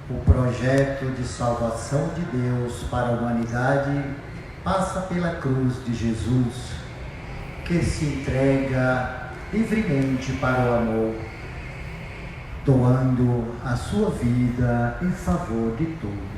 O projeto de salvação de Deus para a humanidade passa pela cruz de Jesus, que se entrega livremente para o amor, doando a sua vida em favor de todos.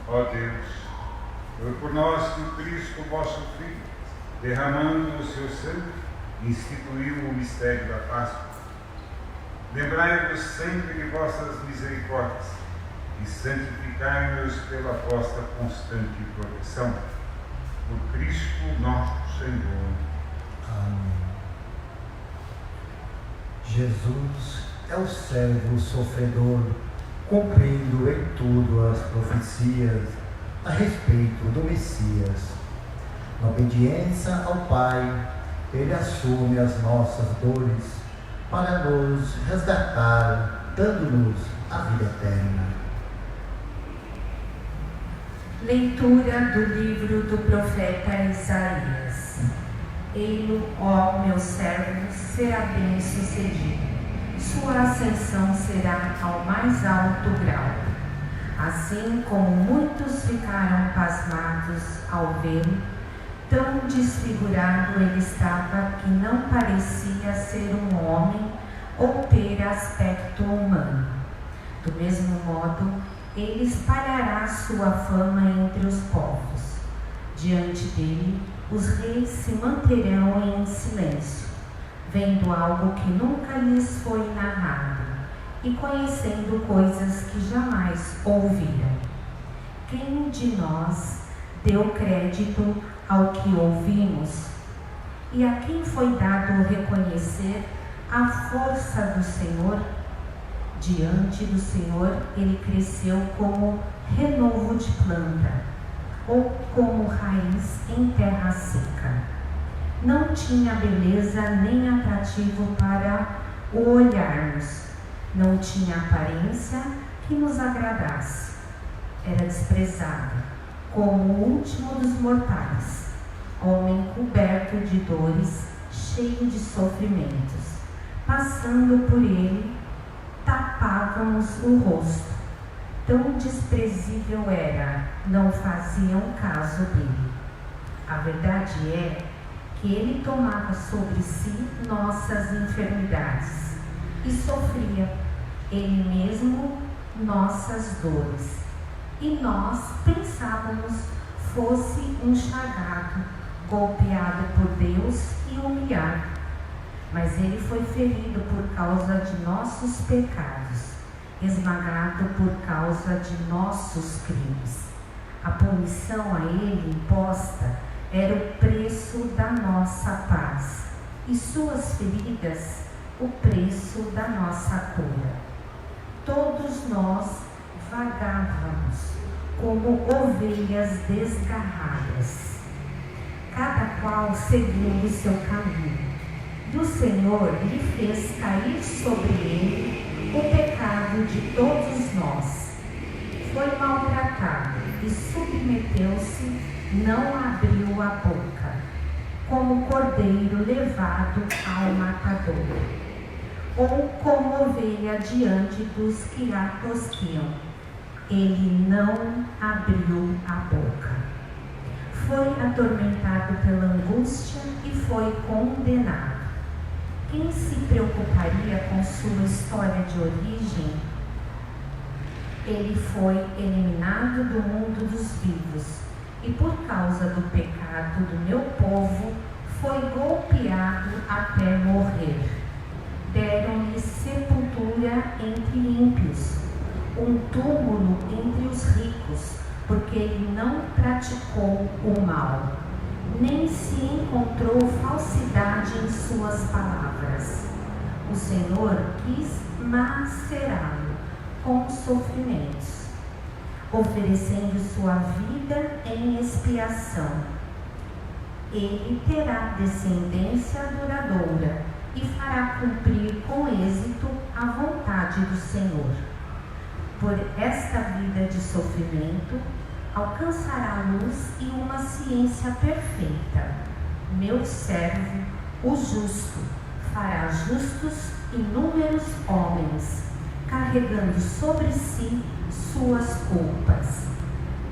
Ó Deus, foi por nós que o Cristo, vosso Filho, derramando o seu sangue, instituiu o mistério da Páscoa. Lembrai-vos sempre de vossas misericórdias e santificai-nos pela vossa constante proteção. Por Cristo nosso Senhor. Amém. Jesus é o servo sofredor, cumprindo em tudo as profecias a respeito do Messias. Na obediência ao Pai, Ele assume as nossas dores para nos resgatar, dando-nos a vida eterna. Leitura do livro do profeta Isaías. Ei-lo, ó meu servo, será bem-sucedido. Sua ascensão será ao mais alto grau. Assim como muitos ficaram pasmados ao vê-lo, tão desfigurado ele estava que não parecia ser um homem ou ter aspecto humano. Do mesmo modo, ele espalhará sua fama entre os povos. Diante dele, os reis se manterão em silêncio, vendo algo que nunca lhes foi narrado e conhecendo coisas que jamais ouviram. Quem de nós deu crédito ao que ouvimos? E a quem foi dado reconhecer a força do Senhor? Diante do Senhor ele cresceu como renovo de planta, ou como raiz em terra seca. Não tinha beleza nem atrativo para o olharmos, Não tinha aparência que nos agradasse. Era desprezado, como o último dos mortais, homem coberto de dores, cheio de sofrimentos. Passando por ele, tapávamos o rosto. Tão desprezível era, não faziam caso dele. A verdade é que ele tomava sobre si nossas enfermidades e sofria ele mesmo nossas dores. E nós pensávamos fosse um chagado, golpeado por Deus e humilhado. Mas ele foi ferido por causa de nossos pecados, esmagado por causa de nossos crimes. A punição a ele imposta era o preço da nossa paz, e suas feridas o preço da nossa cura. Todos nós vagávamos como ovelhas desgarradas, cada qual seguindo o seu caminho. E o Senhor lhe fez cair sobre ele o pecado de todos nós. Foi maltratado e submeteu-se, não abriu a boca, como cordeiro levado ao matador, ou como ovelha diante dos que a tosquiam. Ele não abriu a boca. Foi atormentado pela angústia e foi condenado. Quem se preocuparia com sua história de origem? Ele foi eliminado do mundo dos vivos, e por causa do pecado do meu povo, foi golpeado até morrer. Deram-lhe sepultura entre ímpios, um túmulo entre os ricos, porque ele não praticou o mal, nem se encontrou falsidade em suas palavras. O Senhor quis macerá-lo com sofrimentos, oferecendo sua vida em expiação. Ele terá descendência duradoura e fará cumprir com êxito a vontade do Senhor. Por esta vida de sofrimento, alcançará a luz e uma ciência perfeita. Meu servo, o justo, fará justos inúmeros homens, carregando sobre si suas culpas.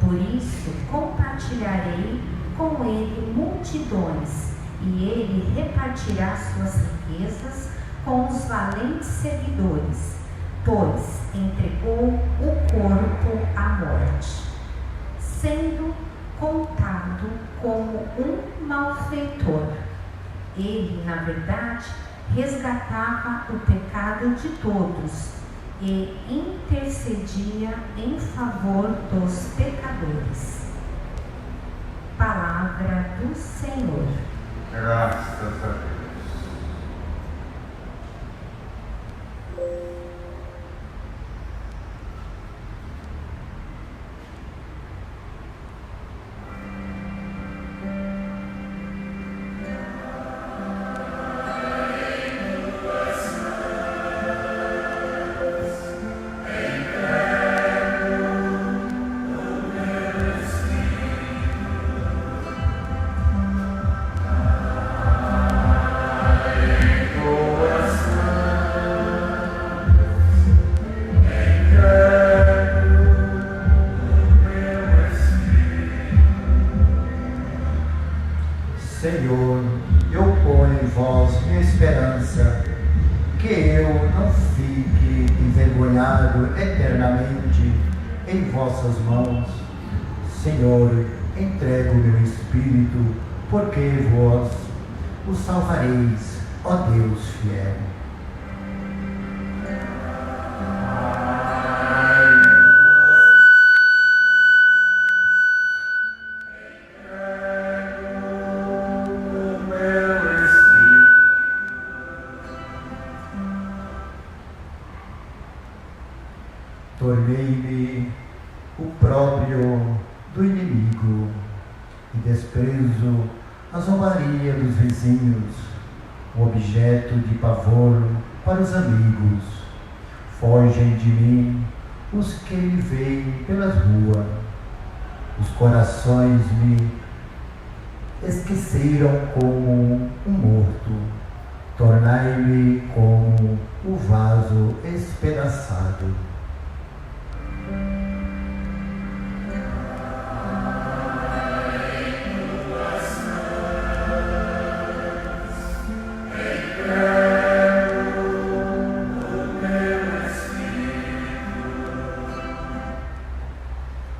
Por isso, compartilharei com ele multidões, e ele repartirá suas riquezas com os valentes seguidores, pois entregou o corpo à morte, sendo contado como um malfeitor. Ele, na verdade, resgatava o pecado de todos e intercedia em favor dos pecadores. Palavra do Senhor. Graças a Deus. Senhor, eu ponho em vós minha esperança, que eu não fique envergonhado eternamente em vossas mãos. Senhor, entrego meu espírito, porque vós o salvareis, ó Deus fiel. Tornei-me o próprio do inimigo e desprezo a zombaria dos vizinhos, o objeto de pavor para os amigos. fogem de mim os que me veem pelas ruas. Os corações me esqueceram como um morto. Tornai-me como o vaso espedaçado.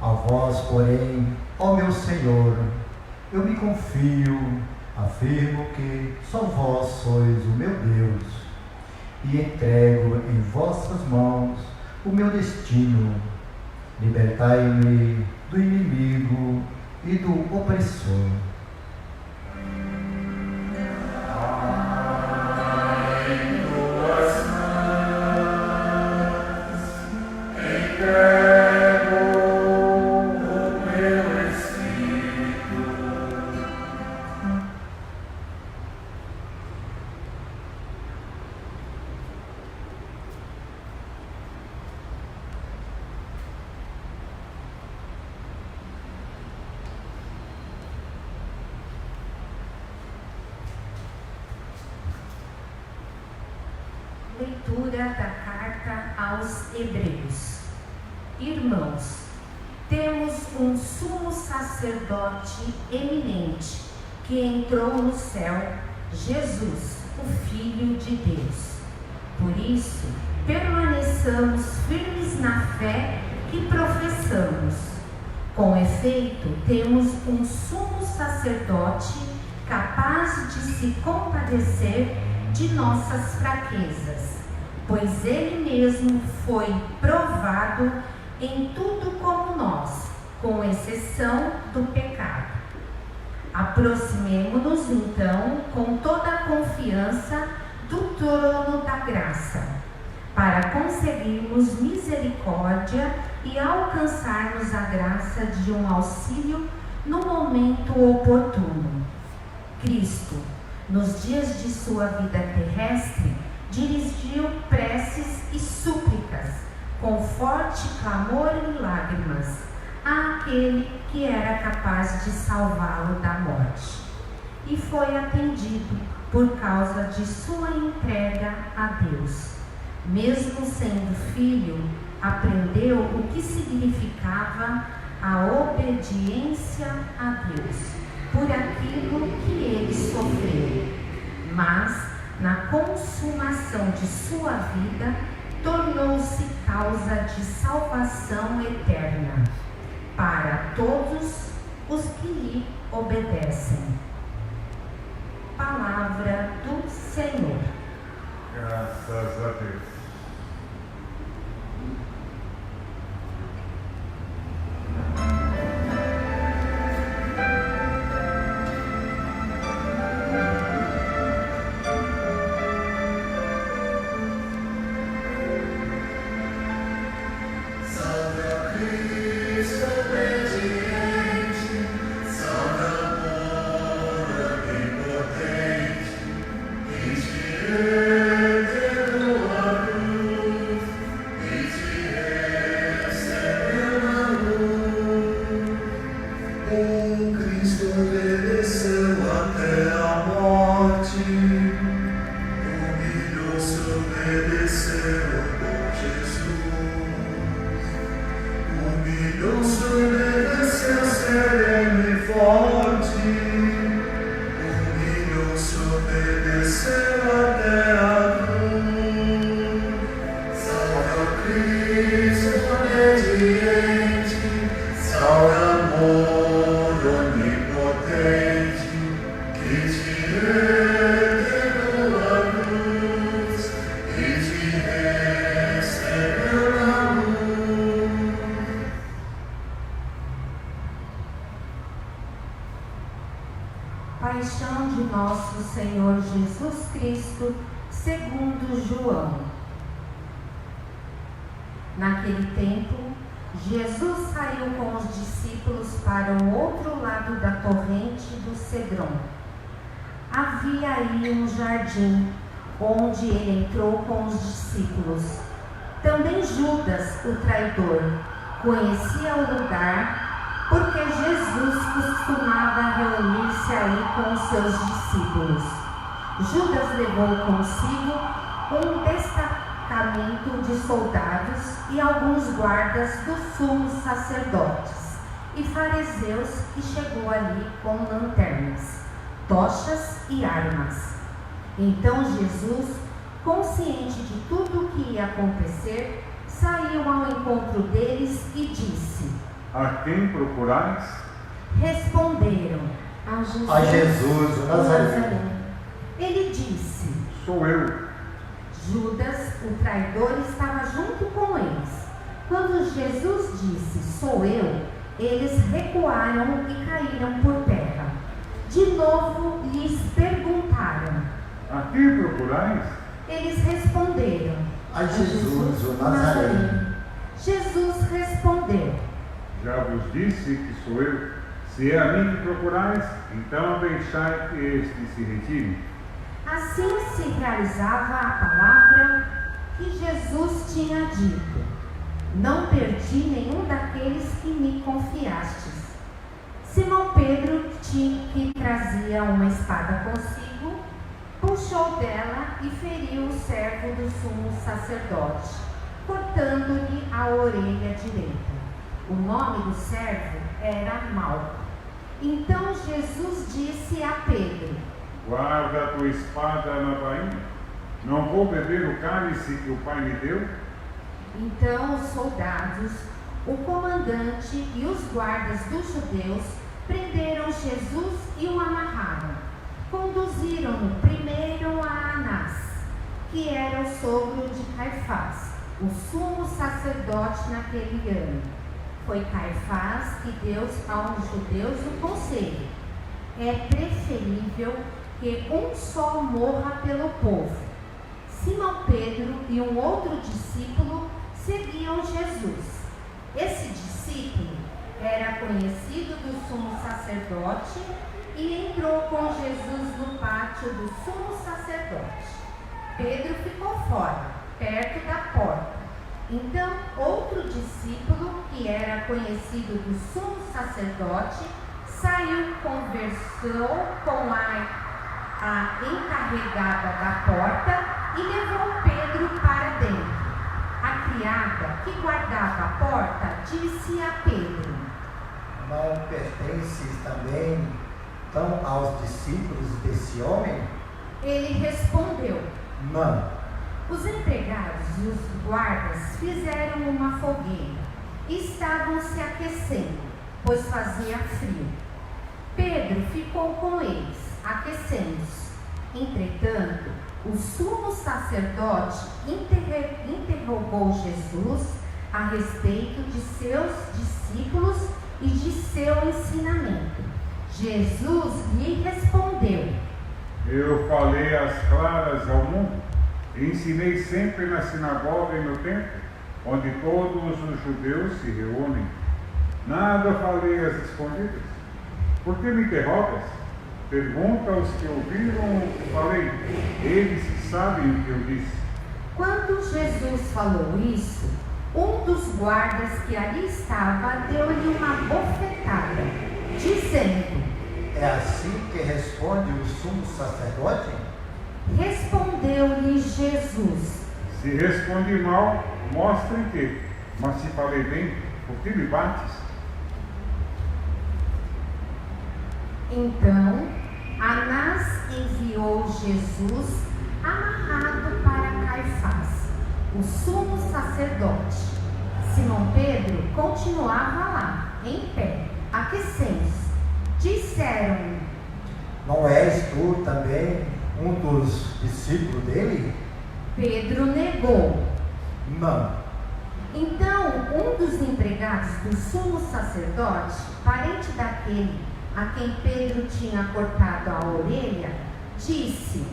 A vós, porém, ó meu Senhor, eu me confio, afirmo que só vós sois o meu Deus, e entrego em vossas mãos o meu destino. Libertai-me do inimigo e do opressor. Leitura da Carta aos Hebreus. Irmãos, temos um sumo sacerdote eminente que entrou no céu, Jesus, o Filho de Deus. Por isso, permaneçamos firmes na fé que professamos. Com efeito, temos um sumo sacerdote capaz de se compadecer de nossas fraquezas, pois ele mesmo foi provado em tudo como nós, com exceção do pecado. Aproximemo-nos então com toda a confiança do trono da graça, para conseguirmos misericórdia e alcançarmos a graça de um auxílio no momento oportuno. Cristo, nos dias de sua vida terrestre, dirigiu preces e súplicas, com forte clamor e lágrimas, àquele que era capaz de salvá-lo da morte. E foi atendido por causa de sua entrega a Deus. Mesmo sendo filho, aprendeu o que significava a obediência a Deus, por aquilo que ele sofreu, mas na consumação de sua vida tornou-se causa de salvação eterna para todos os que lhe obedecem. Palavra do Senhor. Graças a Deus. Paixão de nosso Senhor Jesus Cristo, segundo João. Naquele tempo, Jesus saiu com os discípulos para o outro lado da torrente do Cedron. Havia aí um jardim, onde ele entrou com os discípulos. Também Judas, o traidor, conhecia o lugar, porque Jesus costumava reunir-se aí com os seus discípulos. Judas levou consigo um destacamento de soldados e alguns guardas dos sumos sacerdotes e fariseus, que chegou ali com lanternas, tochas e armas. Então Jesus, consciente de tudo o que ia acontecer, saiu ao encontro deles e disse: A quem procurais? Responderam: A Jesus, o Nazareno. Ele disse: Sou eu. Judas, o traidor, estava junto com eles. Quando Jesus disse: Sou eu, eles recuaram e caíram por terra. De novo lhes perguntaram: A quem procurais? Eles responderam: A Jesus, o Nazareno. Jesus respondeu: Já vos disse que sou eu. Se é a mim que procurais, então deixai que este se retire. Assim se realizava a palavra que Jesus tinha dito: Não perdi nenhum daqueles que me confiastes. Simão Pedro, que trazia uma espada consigo, puxou dela e feriu o servo do sumo sacerdote, cortando-lhe a orelha direita. O nome do servo era Malco. Então Jesus disse a Pedro: Guarda a tua espada na bainha. Não vou beber o cálice que o Pai me deu? Então os soldados, o comandante e os guardas dos judeus prenderam Jesus e o amarraram. Conduziram-no primeiro a Anás, que era o sogro de Caifás, o sumo sacerdote naquele ano. Foi Caifás que deu aos judeus o conselho: é preferível que um só morra pelo povo. Simão Pedro e um outro discípulo seguiam Jesus. Esse discípulo era conhecido do sumo sacerdote e entrou com Jesus no pátio do sumo sacerdote. Pedro ficou fora, perto da porta. Então outro discípulo, que era conhecido do sumo sacerdote, saiu, conversou com a encarregada da porta e levou Pedro para dentro. A criada que guardava a porta disse a Pedro: Não pertences também tão aos discípulos desse homem? Ele respondeu: Não. Os empregados e os guardas fizeram uma fogueira e estavam se aquecendo, pois fazia frio. Pedro ficou com eles, aquecendo-se. Entretanto, o sumo sacerdote interrogou Jesus a respeito de seus discípulos e de seu ensinamento. Jesus lhe respondeu: Eu falei às claras ao mundo. Ensinei sempre na sinagoga e no templo, onde todos os judeus se reúnem. Nada falei às escondidas. Por que me interrogas? Pergunta aos que ouviram o que falei. Eles sabem o que eu disse. Quando Jesus falou isso, um dos guardas que ali estava deu-lhe uma bofetada, dizendo: É assim que responde o sumo sacerdote? Respondeu-lhe Jesus: Se respondi mal, mostra em que. Mas se falei bem, por que me bates? Então Anás enviou Jesus amarrado para Caifás, o sumo sacerdote. Simão Pedro continuava lá, em pé, aquecendo-se. Disseram-lhe: Não és tu também um dos discípulos dele? Pedro negou. Não. Então um dos empregados do sumo sacerdote, parente daquele a quem Pedro tinha cortado a orelha, disse: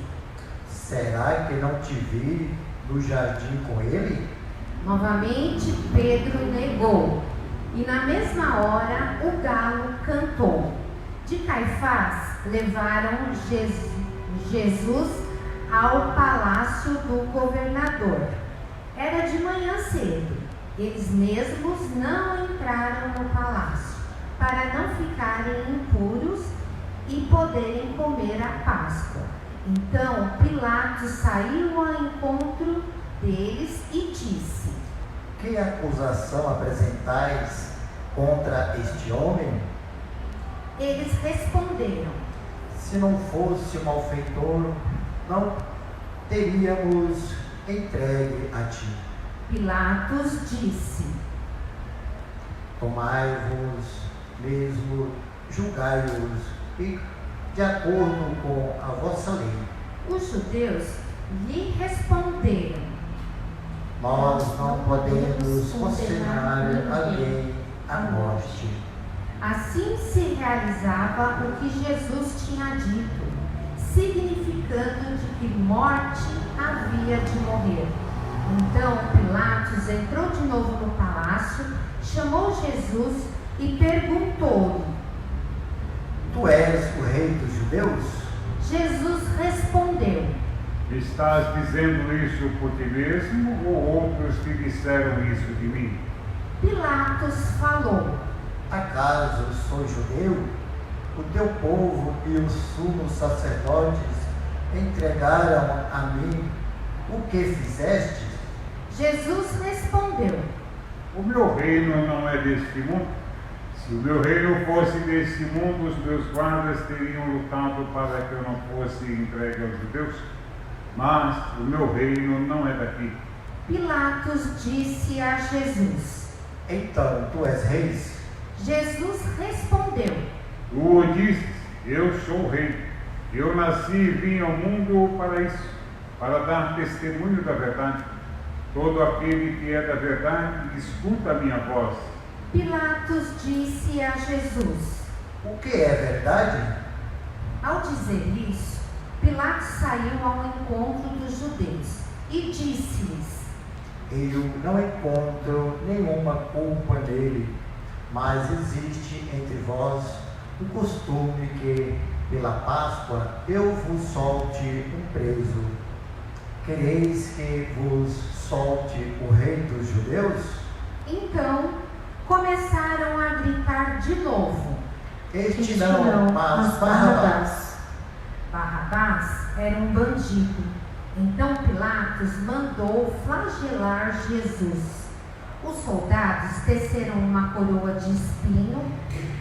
Será que não te vi no jardim com ele? Novamente Pedro negou, e na mesma hora o galo cantou. De Caifás levaram Jesus ao palácio do governador. Era de manhã cedo. Eles mesmos não entraram no palácio, para não ficarem impuros e poderem comer a Páscoa. Então Pilatos saiu ao encontro deles e disse: Que acusação apresentais contra este homem? Eles responderam: Se não fosse um malfeitor, não teríamos entregue a ti. Pilatos disse: Tomai-vos mesmo, julgai-os, e de acordo com a vossa lei. Os judeus lhe responderam: Nós não podemos condenar alguém à morte. Assim se realizava o que Jesus tinha dito, significando de que morte havia de morrer. Então Pilatos entrou de novo no palácio, chamou Jesus e perguntou-lhe: Tu és o rei dos judeus? Jesus respondeu: Estás dizendo isso por ti mesmo ou outros te disseram isso de mim? Pilatos falou: Acaso sou judeu? O teu povo e os sumos sacerdotes entregaram a mim o que fizeste? Jesus respondeu: O meu reino não é deste mundo. Se o meu reino fosse deste mundo, os meus guardas teriam lutado para que eu não fosse entregue aos judeus. Mas o meu reino não é daqui. Pilatos disse a Jesus: Então tu és rei? Jesus respondeu: Tu o dizes, eu sou rei. Eu nasci e vim ao mundo para isso, para dar testemunho da verdade. Todo aquele que é da verdade, escuta a minha voz. Pilatos disse a Jesus: O que é verdade? Ao dizer isso, Pilatos saiu ao encontro dos judeus e disse-lhes: Eu não encontro nenhuma culpa nele, mas existe entre vós o costume que, pela Páscoa, eu vos solte um preso. Quereis que vos solte o rei dos judeus? Então começaram a gritar de novo: Este não, mas Barrabás. Barrabás era um bandido. Então Pilatos mandou flagelar Jesus. Os soldados teceram uma coroa de espinho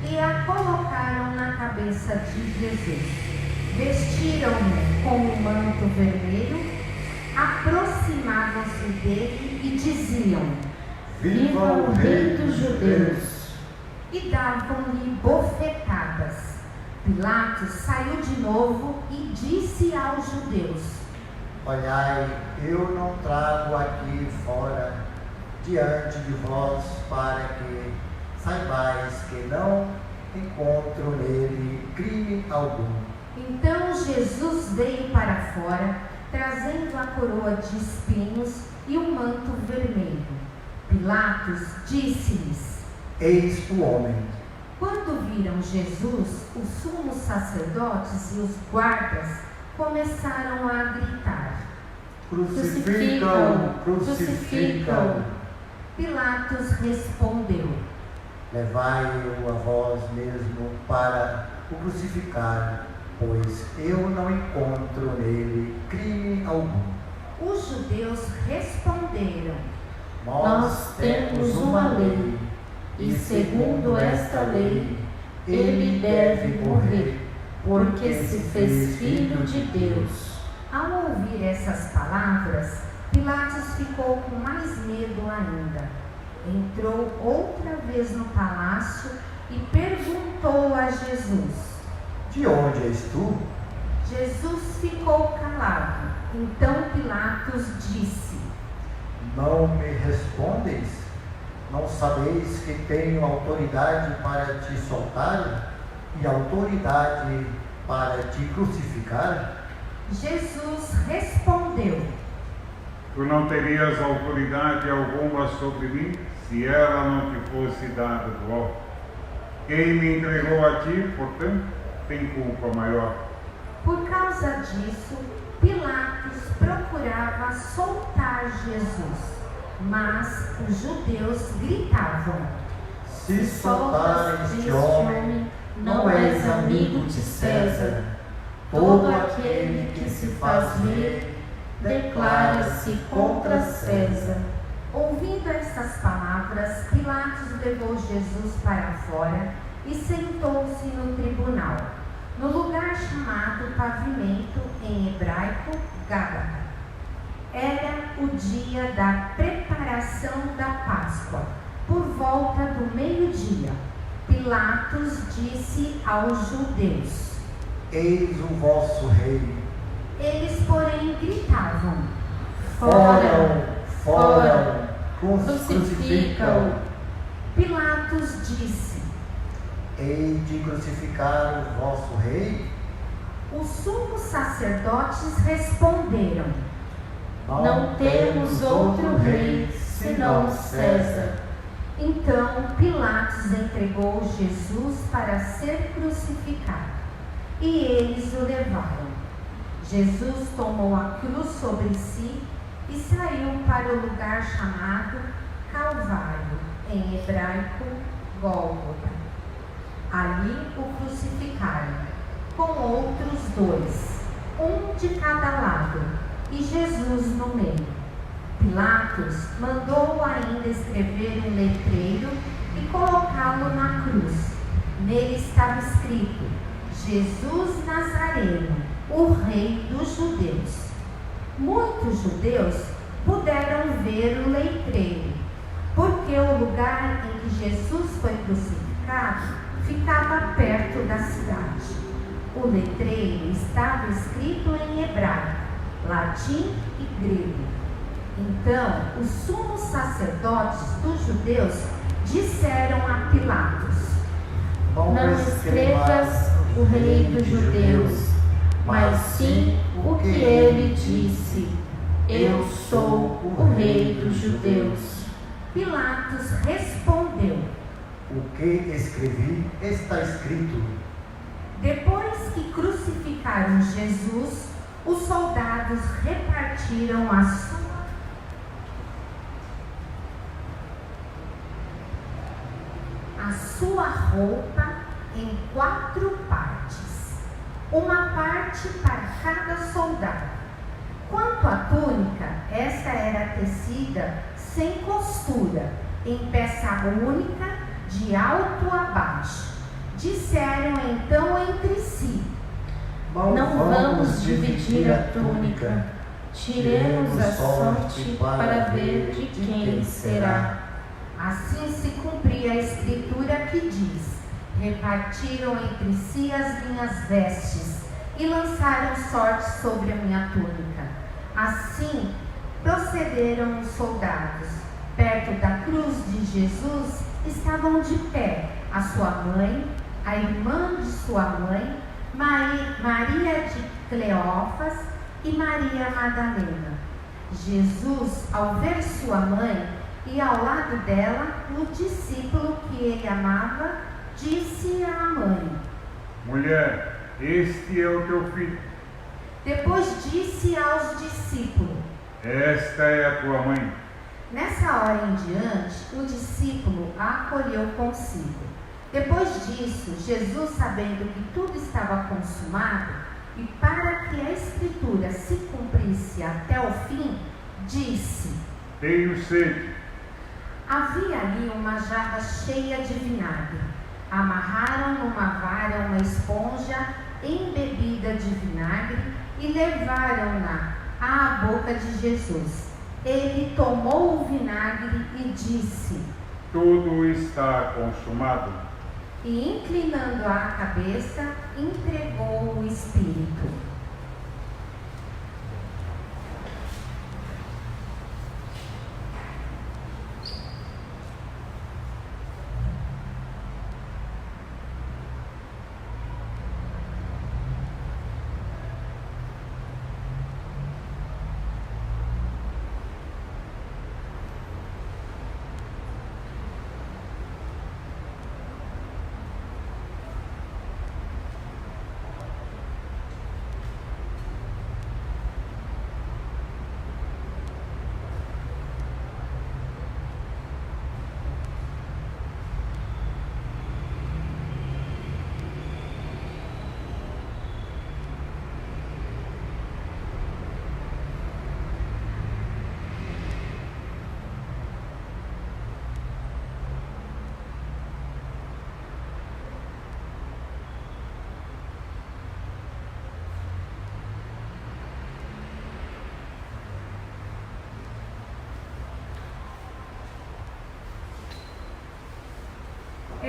e a colocaram na cabeça de Jesus. Vestiram-no com um manto vermelho, aproximavam-se dele e diziam: Viva o rei dos judeus! E davam-lhe bofetadas. Pilatos saiu de novo e disse aos judeus: Olhai, eu não trago aqui fora diante de vós para que saibais que não encontro nele crime algum. Então Jesus veio para fora, trazendo a coroa de espinhos e o manto vermelho. Pilatos disse-lhes: Eis o homem. Quando viram Jesus, os sumos sacerdotes e os guardas começaram a gritar: Crucificam, crucificam. Pilatos respondeu: Levai-o a vós mesmo para o crucificar, pois eu não encontro nele crime algum. Os judeus responderam: Nós temos uma lei, e segundo esta lei, ele deve morrer, porque se fez filho de Deus. Ao ouvir essas palavras, Pilatos ficou com mais medo ainda. Entrou outra vez no palácio e perguntou a Jesus: De onde és tu? Jesus ficou calado. Então Pilatos disse: Não me respondes? Não sabeis que tenho autoridade para te soltar e autoridade para te crucificar? Jesus respondeu: Tu não terias autoridade alguma sobre mim se ela não te fosse dada do alto. Quem me entregou a ti, portanto, tem culpa maior. Por causa disso, Pilatos procurava soltar Jesus. Mas os judeus gritavam: Se soltares este homem, não és amigo de César. Todo aquele que se faz ver, declara-se contra César. Ouvindo estas palavras, Pilatos levou Jesus para fora e sentou-se no tribunal, no lugar chamado Pavimento, em hebraico, Gábata. Era o dia da preparação da Páscoa, por volta do meio-dia. Pilatos disse aos judeus: Eis o vosso rei. Eles, porém, gritavam: Fora, crucifica-o. Pilatos disse: Hei de crucificar o vosso rei? Os sumos sacerdotes responderam: Não temos outro rei senão César. Então Pilatos entregou Jesus para ser crucificado, e eles o levaram. Jesus tomou a cruz sobre si e saiu para o lugar chamado Calvário, em hebraico, Gólgota. Ali o crucificaram, com outros dois, um de cada lado, e Jesus no meio. Pilatos mandou ainda escrever um letreiro e colocá-lo na cruz. Nele estava escrito: Jesus Nazareno, o Rei dos Judeus. Muitos judeus puderam ver o letreiro, porque o lugar em que Jesus foi crucificado ficava perto da cidade. O letreiro estava escrito em hebraico, latim e grego. Então, os sumos sacerdotes dos judeus disseram a Pilatos: Não escrevas o Rei dos Judeus, mas sim o que ele disse: Eu sou o Rei dos Judeus. Pilatos respondeu: O que escrevi está escrito. Depois que crucificaram Jesus, os soldados repartiram a sua roupa em 4 partes, uma parte para cada soldado. Quanto à túnica, esta era tecida sem costura, em peça única, de alto a baixo. Disseram então entre si: Não vamos dividir a túnica, tiremos a sorte para ver de quem será. Assim se cumpria a escritura que diz: Repartiram entre si as minhas vestes e lançaram sorte sobre a minha túnica. Assim procederam os soldados. Perto da cruz de Jesus estavam de pé a sua mãe, a irmã de sua mãe, Maria de Cleófas e Maria Madalena. Jesus, ao ver sua mãe e ao lado dela o discípulo que ele amava, disse à mãe: Mulher, este é o teu filho. Depois disse aos discípulos: Esta é a tua mãe. Nessa hora em diante, o discípulo a acolheu consigo. Depois disso, Jesus, sabendo que tudo estava consumado, e para que a escritura se cumprisse até o fim, disse: Tenho sede. Havia ali uma jarra cheia de vinagre. Amarraram numa vara uma esponja embebida de vinagre e levaram-na à boca de Jesus. Ele tomou o vinagre e disse: Tudo está consumado. E inclinando a cabeça, entregou o Espírito.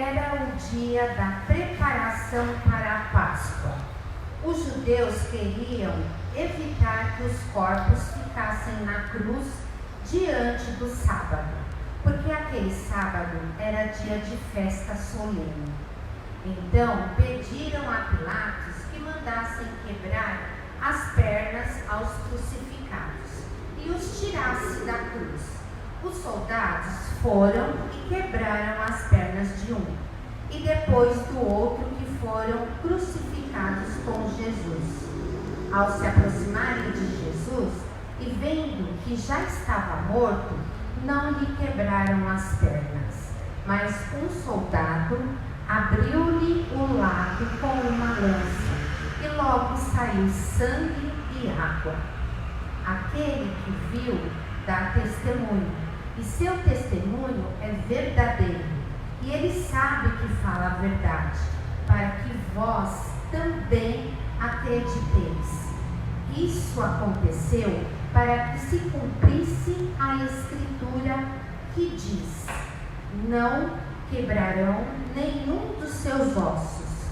Era o dia da preparação para a Páscoa. Os judeus queriam evitar que os corpos ficassem na cruz diante do sábado, porque aquele sábado era dia de festa solene. Então pediram a Pilatos que mandassem quebrar as pernas aos crucificados e os tirasse da cruz. Os soldados foram e quebraram as pernas de um e depois do outro, que foram crucificados com Jesus. Ao se aproximarem de Jesus e vendo que já estava morto, não lhe quebraram as pernas, mas um soldado abriu-lhe o lado com uma lança e logo saiu sangue e água. Aquele que viu dá testemunho, e seu testemunho é verdadeiro, e ele sabe que fala a verdade, para que vós também acrediteis. Isso aconteceu para que se cumprisse a escritura que diz: não quebrarão nenhum dos seus ossos.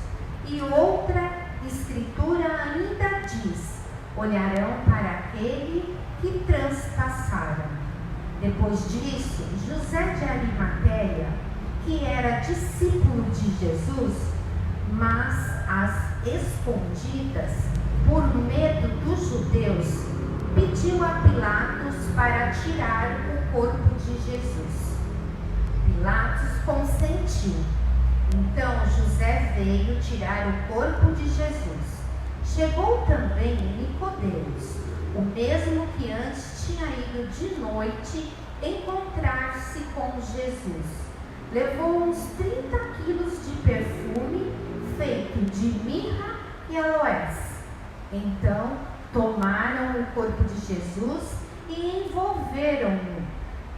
E outra escritura ainda diz: olharão para aquele que transpassaram. Depois disso, José de Arimateia, que era discípulo de Jesus, mas às escondidas, por medo dos judeus, pediu a Pilatos para tirar o corpo de Jesus. Pilatos consentiu. Então José veio tirar o corpo de Jesus. Chegou também Nicodemos, o mesmo que antes tinha ido de noite encontrar-se com Jesus. Levou uns 30 quilos de perfume feito de mirra e aloés. Então tomaram o corpo de Jesus e envolveram-no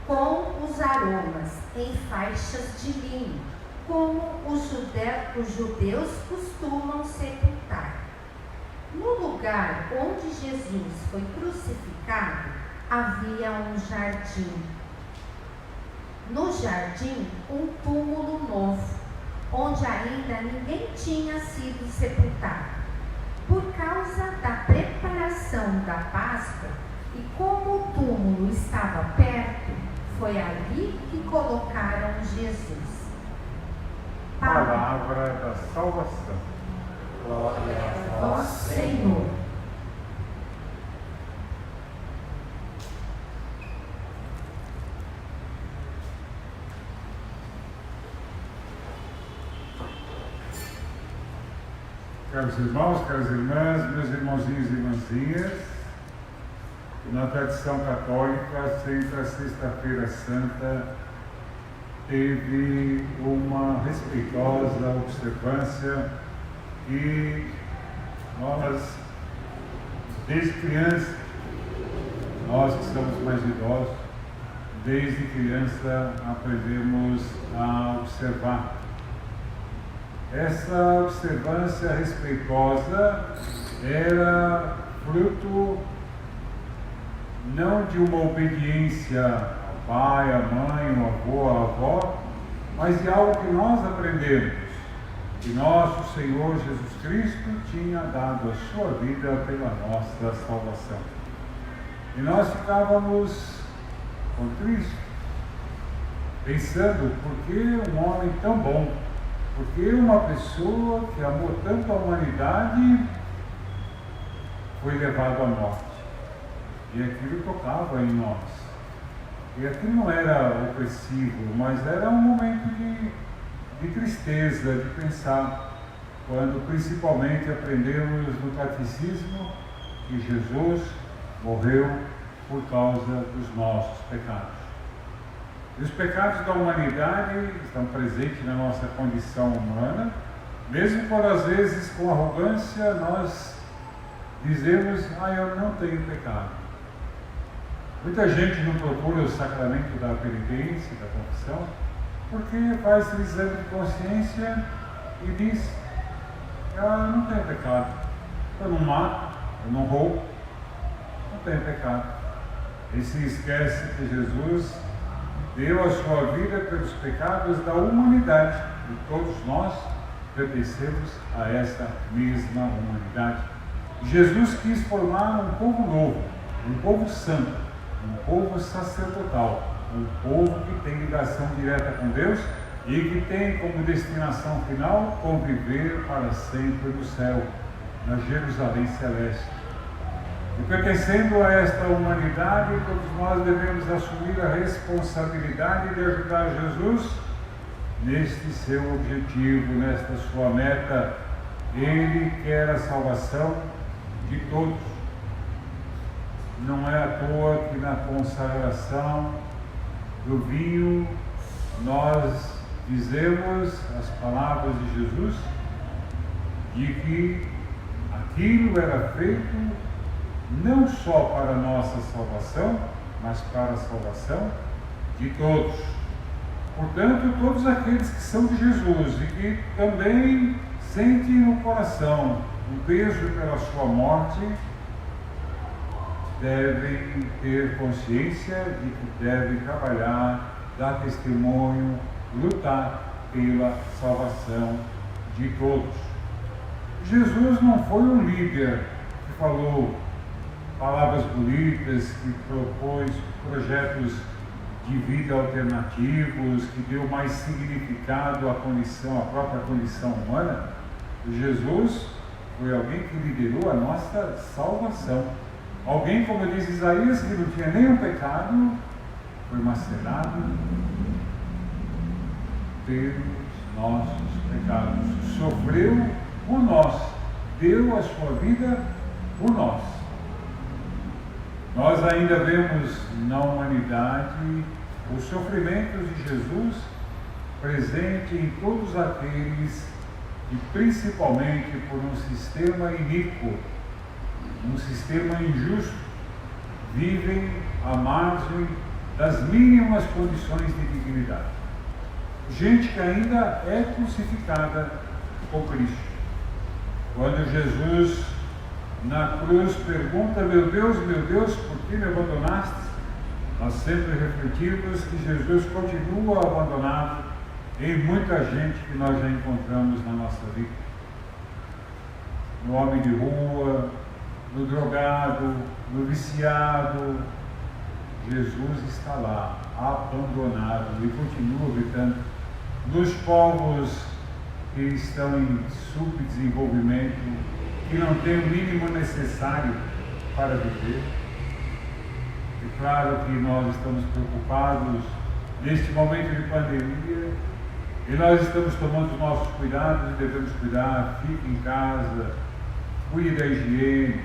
com os aromas em faixas de linho, como os judeus costumam sepultar. No lugar onde Jesus foi crucificado, havia um jardim. No jardim, um túmulo novo, onde ainda ninguém tinha sido sepultado. Por causa da preparação da Páscoa, e como o túmulo estava perto, foi ali que colocaram Jesus. Palavra da salvação. Glória a vós, Senhor. Caros irmãos, caras irmãs, meus irmãozinhos e irmãzinhas, na tradição católica, sempre a Sexta-feira Santa teve uma respeitosa observância e nós, desde criança, nós que somos mais idosos, desde criança aprendemos a observar. Essa observância respeitosa era fruto não de uma obediência ao pai, à mãe, ao avô, à avó, mas de algo que nós aprendemos, que nosso Senhor Jesus Cristo tinha dado a sua vida pela nossa salvação. E nós ficávamos contristos, pensando: por que um homem tão bom, por que uma pessoa que amou tanto a humanidade foi levado à morte? E aquilo tocava em nós. E aquilo não era opressivo, mas era um momento de tristeza, de pensar, quando principalmente aprendemos no catecismo que Jesus morreu por causa dos nossos pecados. E os pecados da humanidade estão presentes na nossa condição humana, mesmo por às vezes com arrogância nós dizemos: eu não tenho pecado. Muita gente não procura o sacramento da penitência, da confissão, porque faz o exame de consciência e diz: eu não tenho pecado, eu não mato, eu não roubo, não tenho pecado. E se esquece que Jesus deu a sua vida pelos pecados da humanidade, e todos nós pertencemos a essa mesma humanidade. Jesus quis formar um povo novo, um povo santo, um povo sacerdotal, um povo que tem ligação direta com Deus e que tem como destinação final conviver para sempre no céu, na Jerusalém Celeste. E pertencendo a esta humanidade, todos nós devemos assumir a responsabilidade de ajudar Jesus neste seu objetivo, nesta sua meta. Ele quer a salvação de todos. Não é à toa que na consagração do vinho nós dizemos as palavras de Jesus, de que aquilo era feito não só para a nossa salvação, mas para a salvação de todos. Portanto, todos aqueles que são de Jesus e que também sentem no coração o peso pela sua morte, devem ter consciência de que devem trabalhar, dar testemunho, lutar pela salvação de todos. Jesus não foi um líder que falou palavras bonitas, que propôs projetos de vida alternativos, que deu mais significado à condição, à própria condição humana. Jesus foi alguém que liderou a nossa salvação. Alguém, como diz Isaías, que não tinha nenhum pecado, foi macerado pelos nossos pecados, sofreu por nós, deu a sua vida por nós. Nós ainda vemos na humanidade os sofrimentos de Jesus presente em todos aqueles que, principalmente por um sistema iníquo, um sistema injusto, vivem à margem das mínimas condições de dignidade. Gente que ainda é crucificada com Cristo. Quando Jesus na cruz pergunta: meu Deus, por que me abandonaste? Nós sempre refletimos que Jesus continua abandonado em muita gente que nós já encontramos na nossa vida. No homem de rua, no drogado, no viciado, Jesus está lá, abandonado, e continua gritando. Nos povos que estão em subdesenvolvimento, que não têm o mínimo necessário para viver. É claro que nós estamos preocupados neste momento de pandemia, e nós estamos tomando os nossos cuidados e devemos cuidar. Fique em casa, cuide da higiene,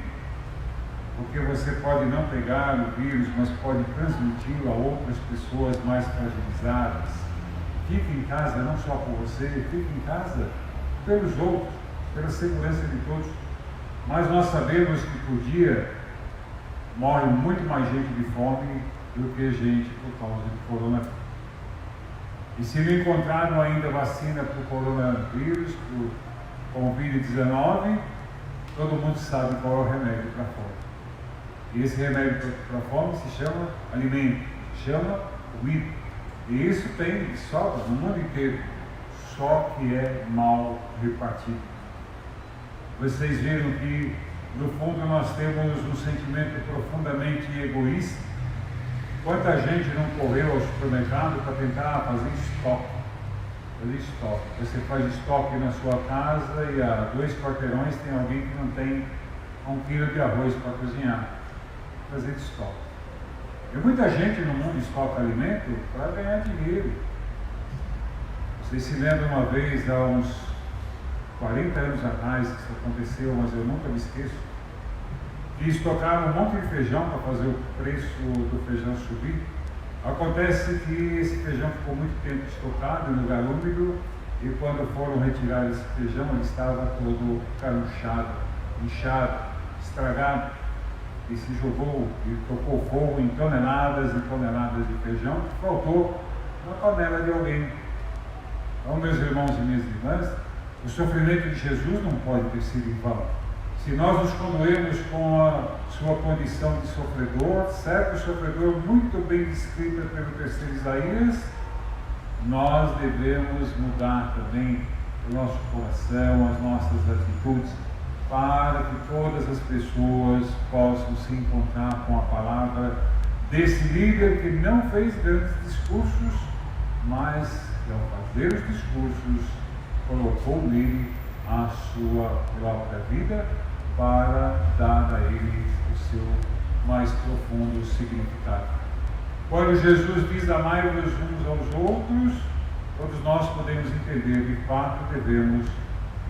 porque você pode não pegar o vírus, mas pode transmiti-lo a outras pessoas mais fragilizadas. Fique em casa não só por você, fique em casa pelos outros, pela segurança de todos. Mas nós sabemos que por dia morre muito mais gente de fome do que gente por causa do coronavírus. E se não encontraram ainda vacina para o coronavírus, para o Covid-19, todo mundo sabe qual é o remédio para a fome. E esse remédio para a fome se chama alimento, se chama comida. E isso tem de sobra no mundo inteiro, só que é mal repartido. Vocês viram que, no fundo, nós temos um sentimento profundamente egoísta. Quanta gente não correu ao supermercado para tentar fazer estoque? Você faz estoque na sua casa e a 2 quarteirões tem alguém que não tem 1 quilo de arroz para cozinhar. Fazer estoque. E muita gente no mundo estoca alimento para ganhar dinheiro. Vocês se lembram uma vez, há uns 40 anos atrás, que isso aconteceu, mas eu nunca me esqueço, que estocaram um monte de feijão para fazer o preço do feijão subir. Acontece que esse feijão ficou muito tempo estocado em lugar úmido, e quando foram retirar esse feijão, ele estava todo carunchado, inchado, estragado, e se jogou e tocou fogo em toneladas e toneladas de feijão, que faltou na panela de alguém. Então, meus irmãos e minhas irmãs, o sofrimento de Jesus não pode ter sido em vão. Se nós nos condoemos com a sua condição de sofredor, certo sofredor muito bem descrita pelo terceiro Isaías, nós devemos mudar também o nosso coração, as nossas atitudes, para que todas as pessoas possam se encontrar com a palavra desse líder que não fez grandes discursos, mas que ao fazer os discursos colocou nele a sua própria vida para dar a ele o seu mais profundo significado. Quando Jesus diz amai-vos uns aos outros, todos nós podemos entender, de fato devemos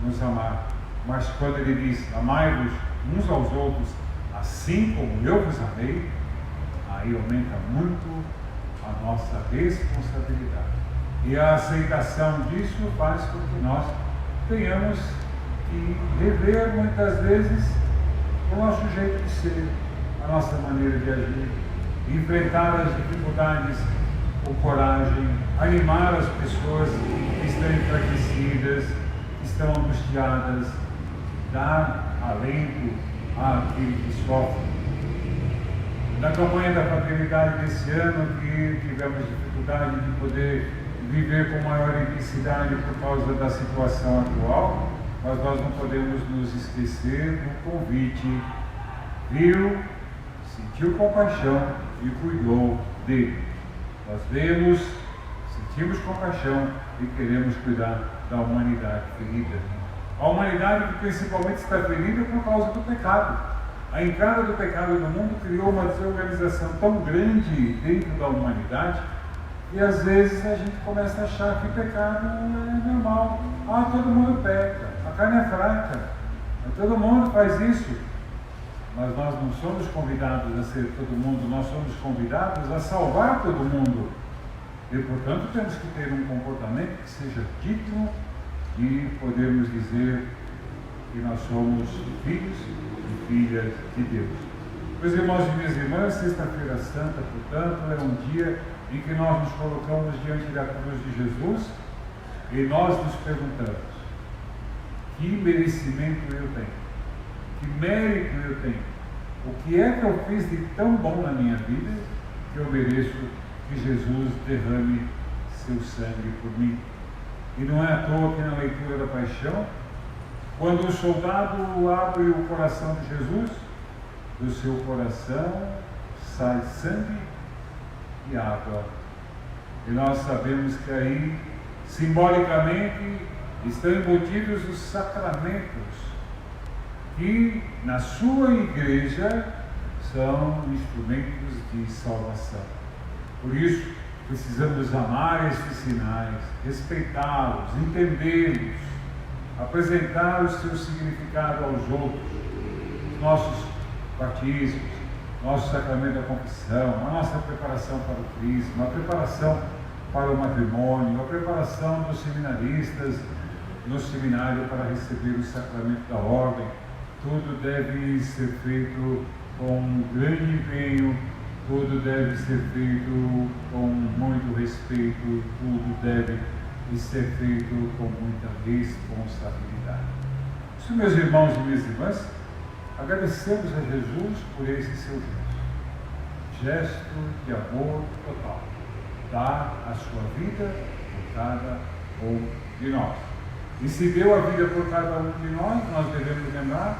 nos amar. Mas quando ele diz amai-vos uns aos outros, assim como eu vos amei, aí aumenta muito a nossa responsabilidade. E a aceitação disso faz com que nós tenhamos que rever muitas vezes o nosso jeito de ser, a nossa maneira de agir, enfrentar as dificuldades com coragem, animar as pessoas que estão enfraquecidas, que estão angustiadas, dar alento àquele que sofre. Na campanha da fraternidade desse ano, que tivemos dificuldade de poder viver com maior intensidade por causa da situação atual, mas nós não podemos nos esquecer do convite. Viu, sentiu compaixão e cuidou dele. Nós vemos, sentimos compaixão e queremos cuidar da humanidade ferida. A humanidade que principalmente está ferida por causa do pecado. A entrada do pecado no mundo criou uma desorganização tão grande dentro da humanidade que às vezes a gente começa a achar que pecado é normal. Todo mundo peca, a carne é fraca, todo mundo faz isso. Mas nós não somos convidados a ser todo mundo, nós somos convidados a salvar todo mundo. E, portanto, temos que ter um comportamento que seja digno de podermos dizer que nós somos filhos e filhas de Deus. Meus irmãos e minhas irmãs, Sexta-feira Santa, portanto, é um dia em que nós nos colocamos diante da cruz de Jesus e nós nos perguntamos: que merecimento eu tenho? Que mérito eu tenho? O que é que eu fiz de tão bom na minha vida que eu mereço que Jesus derrame seu sangue por mim? E não é à toa que na leitura da paixão, quando o soldado abre o coração de Jesus, do seu coração sai sangue e água. E nós sabemos que aí, simbolicamente, estão embutidos os sacramentos, que na sua igreja são instrumentos de salvação. Por isso, precisamos amar estes sinais, respeitá-los, entendê-los, apresentar o seu significado aos outros. Os nossos batismos, nosso sacramento da confissão, a nossa preparação para o crisma, a preparação para o matrimônio, a preparação dos seminaristas no seminário para receber o sacramento da ordem. Tudo deve ser feito com grande empenho, tudo deve ser feito com muito respeito, tudo deve ser feito com muita responsabilidade. Isso, meus irmãos e minhas irmãs, agradecemos a Jesus por esse seu gesto de amor total, dar a sua vida por cada um de nós. E se deu a vida por cada um de nós, nós devemos lembrar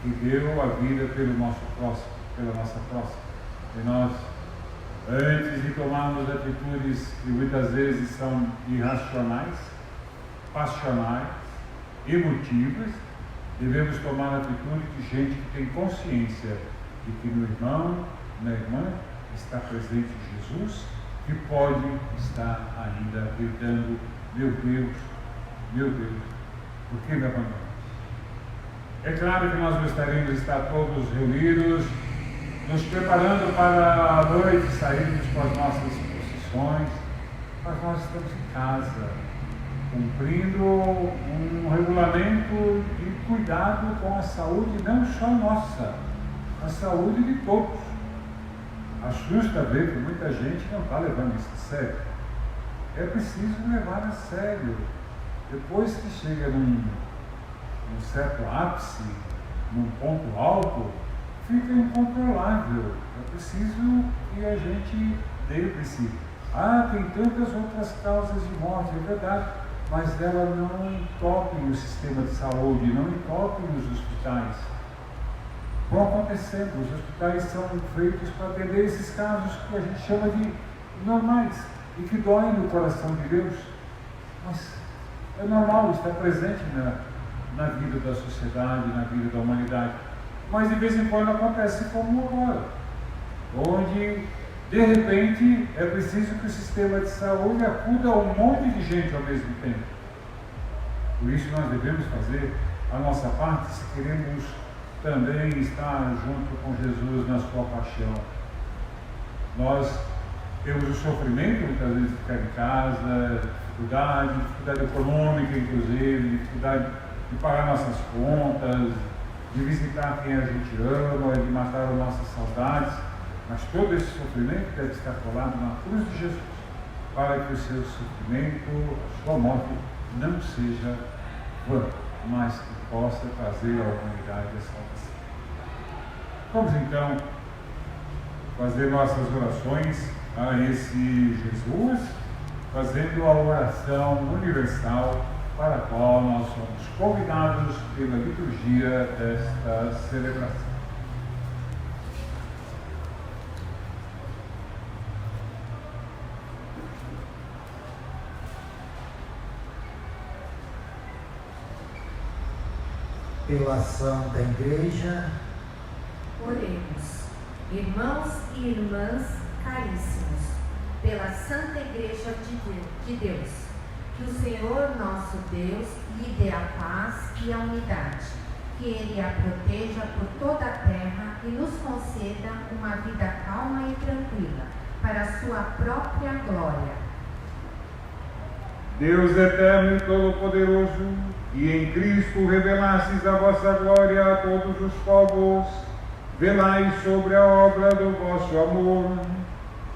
que deu a vida pelo nosso próximo, pela nossa próxima. E nós, antes de tomarmos atitudes que muitas vezes são irracionais, passionais, emotivas, devemos tomar a atitude de gente que tem consciência de que no irmão, na irmã, está presente Jesus, que pode estar ainda gritando: meu Deus, por que me abandonas? É claro que nós gostaríamos de estar todos reunidos, nos preparando para a noite, sairmos com as nossas procissões, mas nós estamos em casa, cumprindo um regulamento de cuidado com a saúde, não só nossa, a saúde de todos. Assusta ver que muita gente não está levando isso a sério. É preciso levar a sério. Depois que chega num certo ápice, num ponto alto, fica incontrolável. É preciso que a gente dê Tem tantas outras causas de morte, é verdade, mas elas não entopem o sistema de saúde, não entopem os hospitais. Vão acontecendo, os hospitais são feitos para atender esses casos que a gente chama de normais e que doem no coração de Deus. Mas é normal, está presente na vida da sociedade, na vida da humanidade. Mas de vez em quando acontece como agora, onde de repente é preciso que o sistema de saúde acuda a um monte de gente ao mesmo tempo. Por isso nós devemos fazer a nossa parte se queremos também estar junto com Jesus na sua paixão. Nós temos o sofrimento, muitas vezes, de ficar em casa, dificuldade econômica, inclusive, dificuldade de pagar nossas contas, de visitar quem a gente ama, de matar as nossas saudades. Mas todo esse sofrimento deve estar colado na cruz de Jesus, para que o seu sofrimento, a sua morte, não seja vã, mas que possa trazer à humanidade a salvação. Vamos então fazer nossas orações a esse Jesus, fazendo a oração universal para a qual nós somos convidados pela liturgia desta celebração. Pela Santa Igreja, oremos. Irmãos e irmãs caríssimos, pela Santa Igreja de Deus, que o Senhor nosso Deus lhe dê a paz e a unidade, que Ele a proteja por toda a terra e nos conceda uma vida calma e tranquila, para a sua própria glória. Deus eterno e todo-poderoso, e em Cristo revelastes a vossa glória a todos os povos, velai sobre a obra do vosso amor,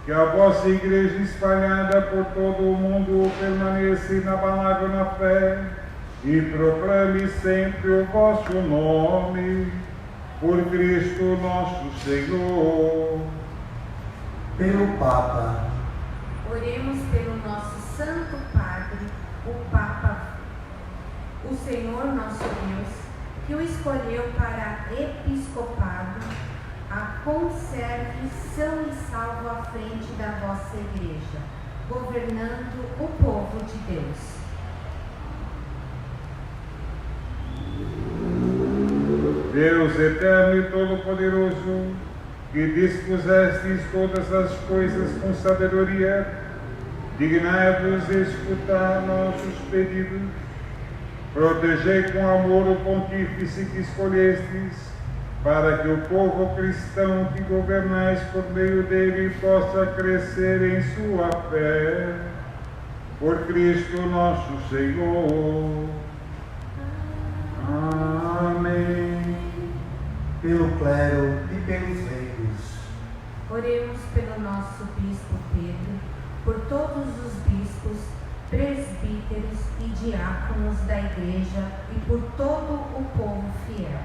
que a vossa Igreja espalhada por todo o mundo permaneça inabalável na fé e proclame sempre o vosso nome, por Cristo nosso Senhor. pelo Papa, Oremos pelo nosso Santo Padre, o Papa, o Senhor nosso Deus, que o escolheu para episcopado, a conserve são e salvo à frente da vossa Igreja, governando o povo de Deus. Deus eterno e todo-poderoso, que dispusestes todas as coisas com sabedoria, dignai-vos escutar nossos pedidos, protegei com amor o pontífice que escolhestes, para que o povo cristão que governais por meio dele possa crescer em sua fé, por Cristo nosso Senhor. Amém. pelo clero e pelos leigos, Oremos pelo nosso Bispo Pedro, por todos os bispos, presbíteros e diáconos da Igreja e por todo o povo fiel.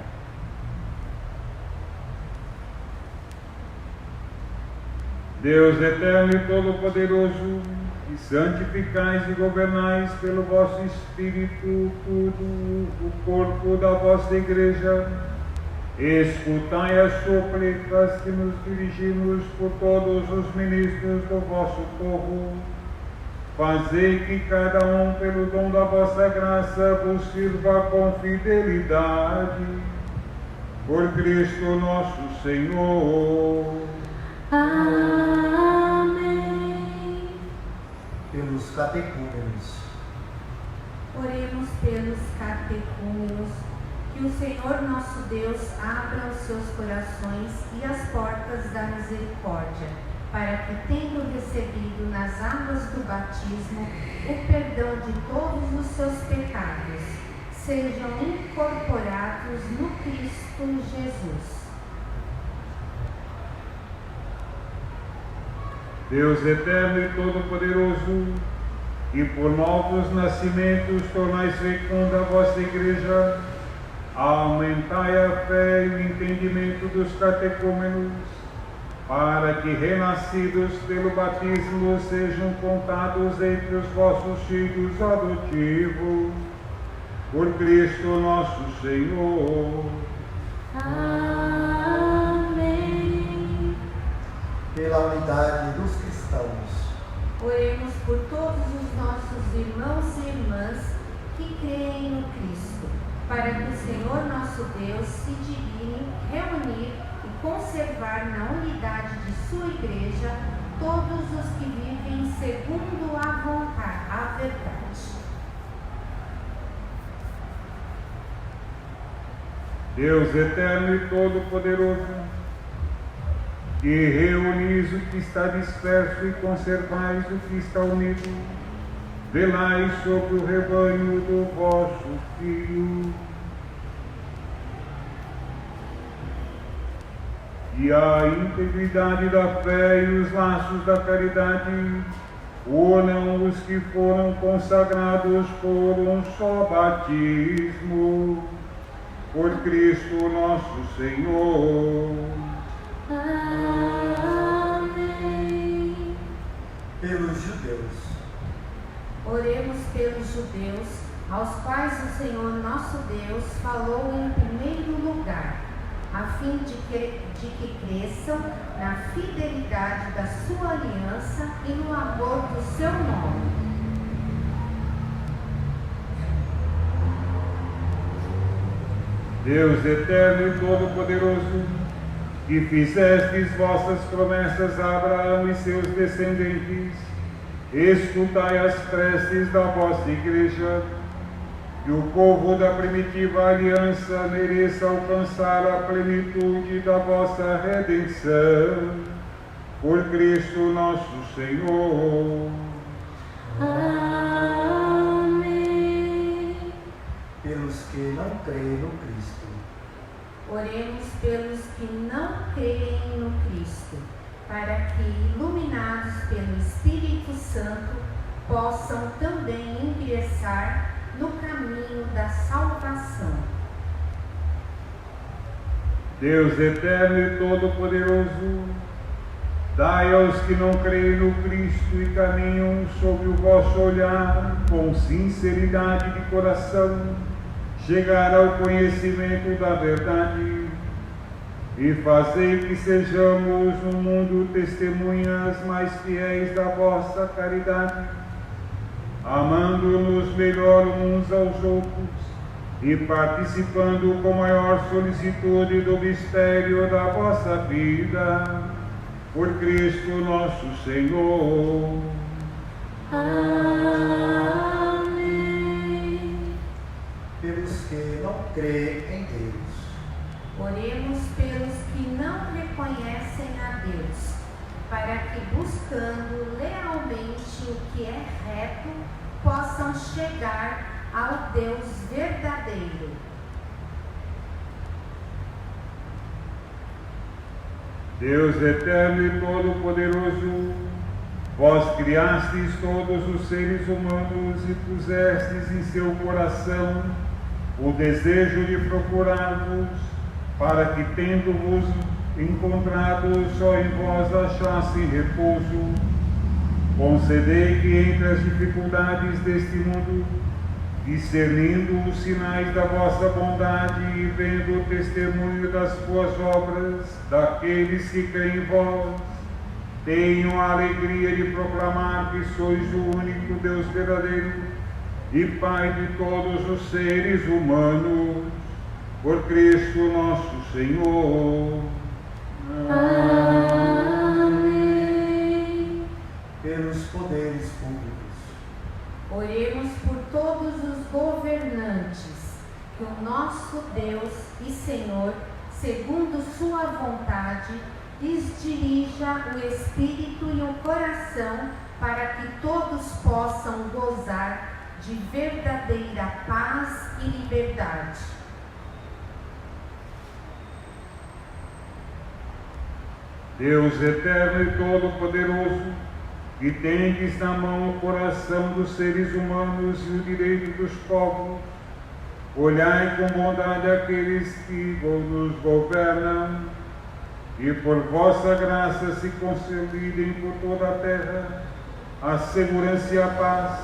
Deus eterno e todo-poderoso, que santificais e governais pelo vosso Espírito tudo o corpo da vossa Igreja, escutai as súplicas que nos dirigimos por todos os ministros do vosso povo. Fazei que cada um, pelo dom da vossa graça, vos sirva com fidelidade. Por Cristo nosso Senhor. Amém. pelos catecúmenos, Oremos pelos catecúmenos, que o Senhor nosso Deus abra os seus corações e as portas da misericórdia, para que, tendo recebido nas águas do batismo o perdão de todos os seus pecados, sejam incorporados no Cristo Jesus. Deus eterno e todo-poderoso, e por novos nascimentos tornais fecunda a vossa Igreja, aumentai a fé e o entendimento dos catecúmenos, para que, renascidos pelo batismo, sejam contados entre os vossos filhos adotivos, por Cristo nosso Senhor. Amém. Pela unidade dos cristãos, oremos por todos os nossos irmãos e irmãs que creem no Cristo, para que o Senhor nosso Deus se digne reunir e conservar na unidade de sua igreja todos os que vivem segundo a vontade, a verdade. Deus eterno e todo-poderoso, que reunis o que está disperso e conservais o que está unido, velai sobre o rebanho do vosso Filho. E a integridade da fé e os laços da caridade unam os que foram consagrados por um só batismo, por Cristo nosso Senhor. Amém. pelos judeus, Oremos pelos judeus, aos quais o Senhor nosso Deus falou em primeiro lugar, a fim de que cresçam na fidelidade da sua aliança e no amor do seu nome. Deus eterno e todo-poderoso, que fizestes vossas promessas a Abraão e seus descendentes, escutai as preces da vossa igreja, que o povo da primitiva aliança mereça alcançar a plenitude da vossa redenção, por Cristo nosso Senhor. Amém. pelos que não creem no Cristo, Oremos pelos que não creem no Cristo, para que, iluminados pelo Espírito Santo, possam também ingressar no caminho da salvação. Deus eterno e todo-poderoso, dai aos que não creem no Cristo e caminham sob o vosso olhar, com sinceridade de coração, chegar ao conhecimento da verdade, e fazei que sejamos no mundo testemunhas mais fiéis da vossa caridade, amando-nos melhor uns aos outros e participando com maior solicitude do mistério da vossa vida, por Cristo nosso Senhor. Amém. pelos que não creem em Deus, Oremos pelos que não reconhecem a Deus, para que, buscando lealmente o que é reto, possam chegar ao Deus verdadeiro. Deus eterno e todo-poderoso, vós criastes todos os seres humanos e pusestes em seu coração o desejo de procurar-vos, para que, tendo-vos encontrado, só em vós achassem repouso. Concedei que entre as dificuldades deste mundo, discernindo os sinais da vossa bondade e vendo o testemunho das boas obras daqueles que creem em vós, tenham a alegria de proclamar que sois o único Deus verdadeiro e Pai de todos os seres humanos, por Cristo nosso Senhor. Amém. pelos poderes públicos, Oremos por todos os governantes, que o nosso Deus e Senhor, segundo sua vontade, lhes dirija o espírito e o coração, para que todos possam gozar de verdadeira paz e liberdade. Deus eterno e todo-poderoso, que tendes na mão o coração dos seres humanos e o direito dos povos, olhai com bondade aqueles que nos governam e por vossa graça se consolidem por toda a terra a segurança e a paz,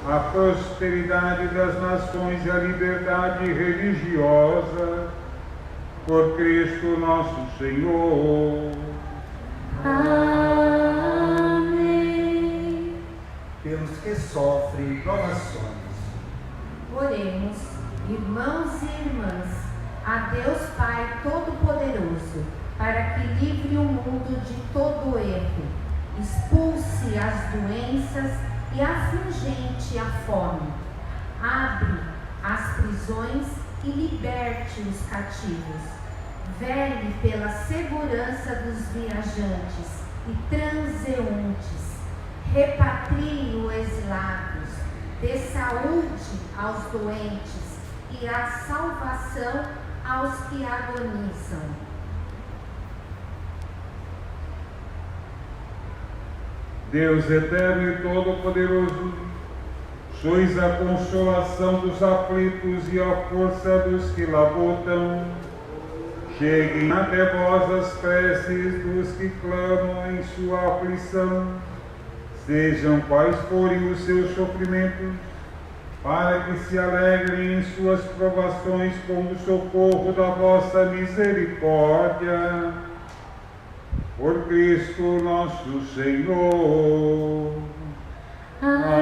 a prosperidade das nações e a liberdade religiosa, por Cristo nosso Senhor. Amém. Pelos que sofrem provações. Oremos, irmãos e irmãs, a Deus Pai Todo-Poderoso, para que livre o mundo de todo erro, expulse as doenças e afligente a fome, abre as prisões e liberte os cativos, vele pela segurança dos viajantes e transeuntes, repatrie os exilados, dê saúde aos doentes e a salvação aos que agonizam. Deus eterno e todo-poderoso, sois a consolação dos aflitos e a força dos que labutam. Cheguem até vós as preces dos que clamam em sua aflição, sejam quais forem os seus sofrimentos, para que se alegrem em suas provações com o socorro da vossa misericórdia. Por Cristo nosso Senhor. Amém.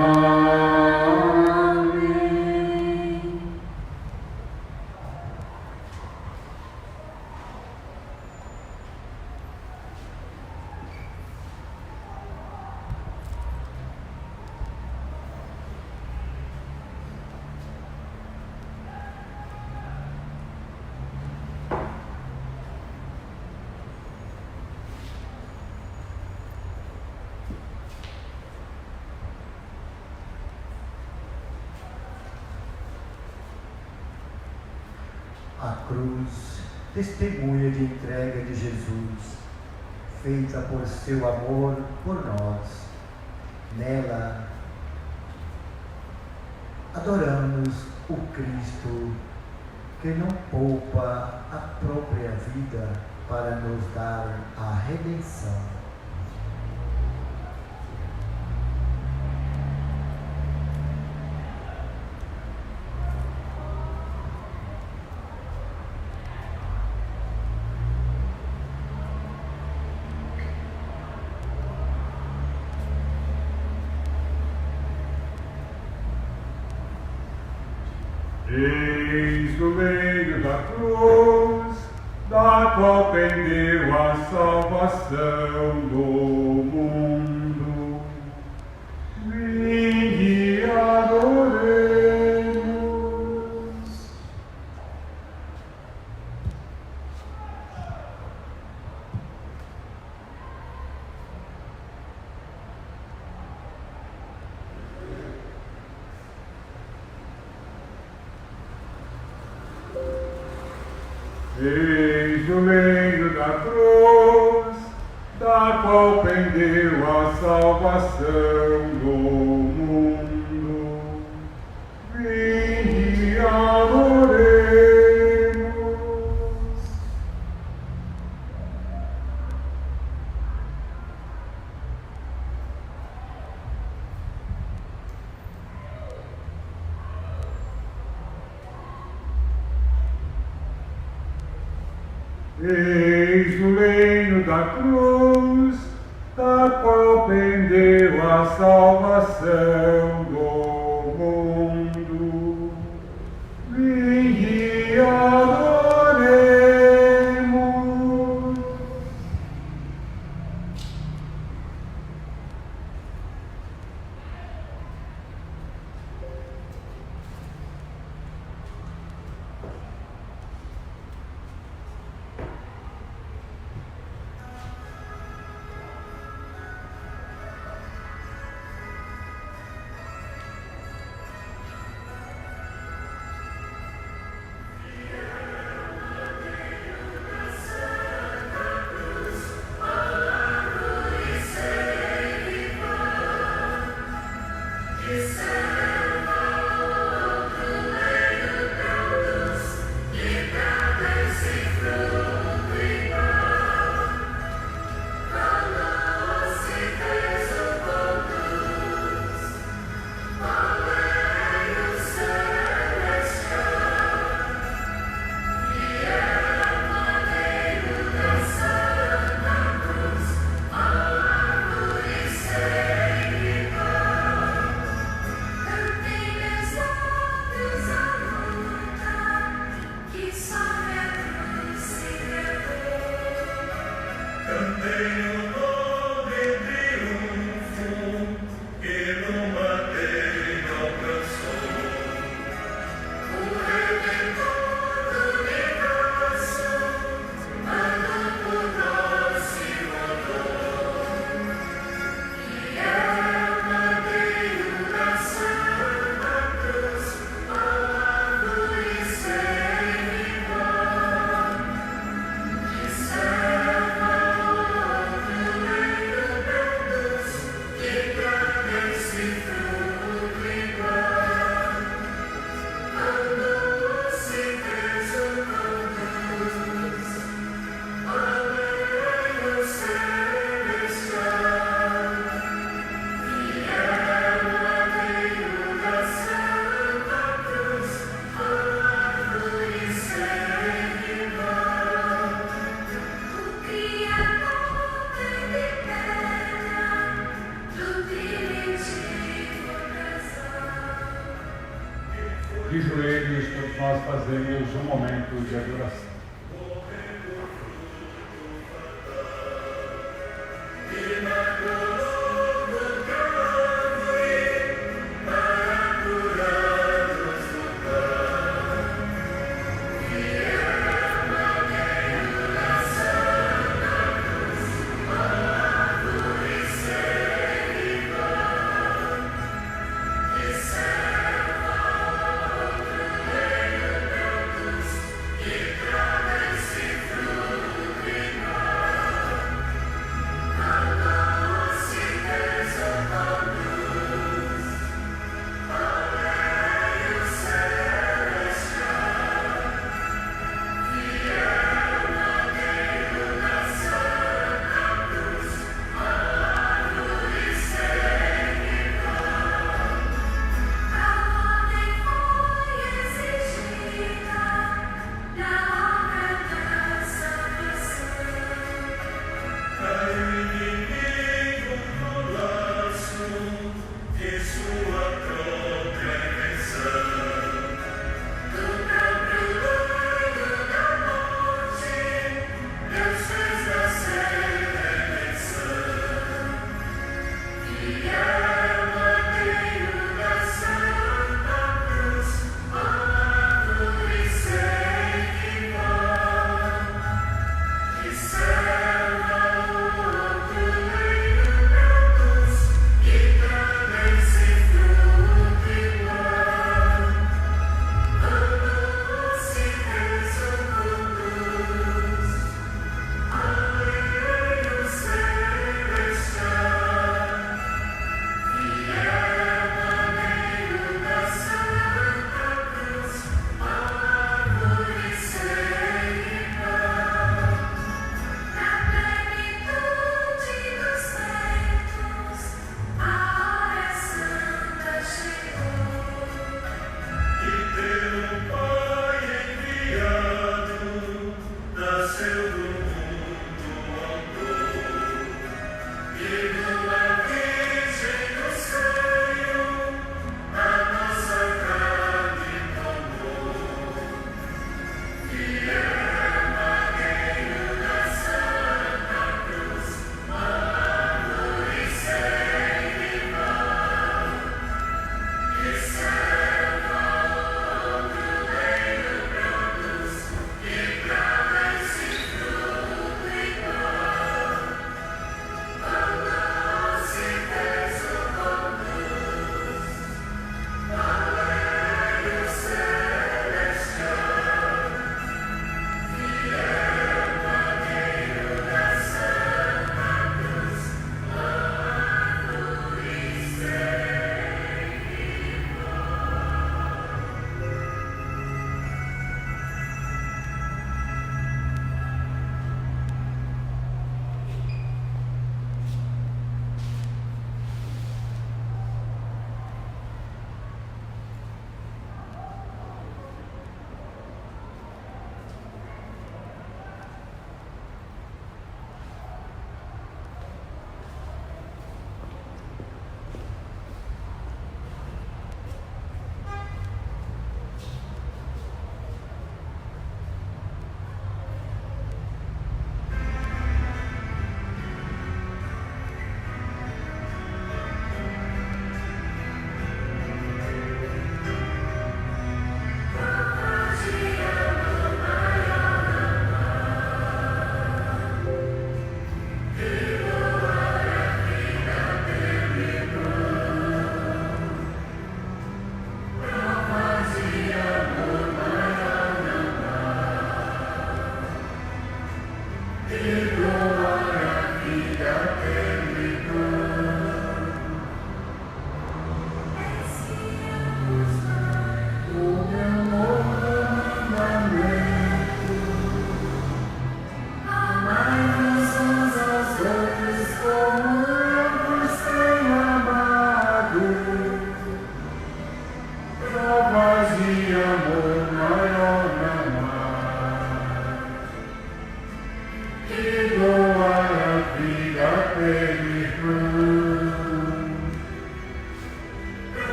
A cruz, testemunha de entrega de Jesus, feita por seu amor por nós. Nela, adoramos o Cristo que não poupa a própria vida para nos dar a redenção. Eis o meio da cruz, da qual pendeu a salvação do mundo. Vinde e adoremos. Eis o meio da cruz, da qual pendeu a salvação do mundo. Vinde e adoremos. Eis o leito da cruz, da qual pendeu a salvação do mundo. Vinde e adoremos. De joelhos, todos nós fazemos um momento de adoração.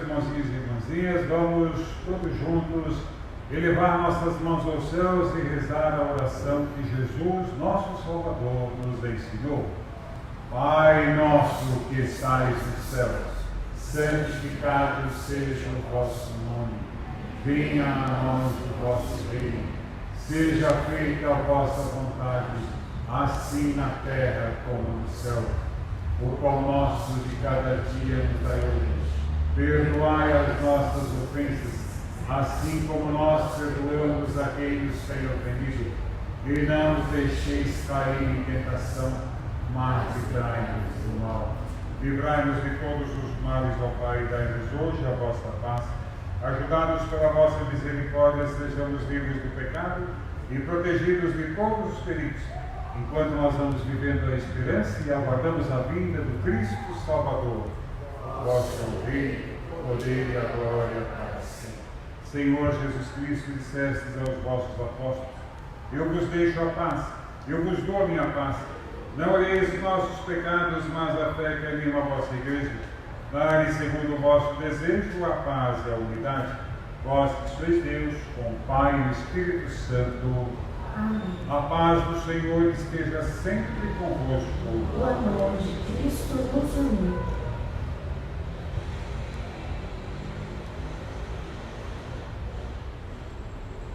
irmãozinhos e irmãzinhas, vamos todos juntos elevar nossas mãos aos céus e rezar a oração que Jesus, nosso Salvador, nos ensinou. Pai nosso que estais nos céus, santificado seja o vosso nome. Venha a nós o vosso reino. Seja feita a vossa vontade, assim na terra como no céu. O pão nosso de cada dia nos dai hoje. Perdoai as nossas ofensas, assim como nós perdoamos a quem nos tem ofendido. E não nos deixeis cair em tentação, mas livrai-nos do mal. Livrai-nos de todos os males, ó Pai, e dai-nos hoje a vossa paz. Ajudados pela vossa misericórdia, sejamos livres do pecado e protegidos de todos os perigos, enquanto nós vamos vivendo a esperança e aguardamos a vinda do Cristo Salvador. Vosso é o Rei, o poder e a glória para sempre. Senhor Jesus Cristo, dissestes aos vossos apóstolos: eu vos deixo a paz, eu vos dou a minha paz. Não olheis os nossos pecados, mas a fé que anima a vossa igreja. Dai, segundo o vosso desejo, a paz e a unidade. Vós que sois Deus, com o Pai e o Espírito Santo. Amém. A paz do Senhor esteja sempre convosco. O amor de Cristo nos uniu.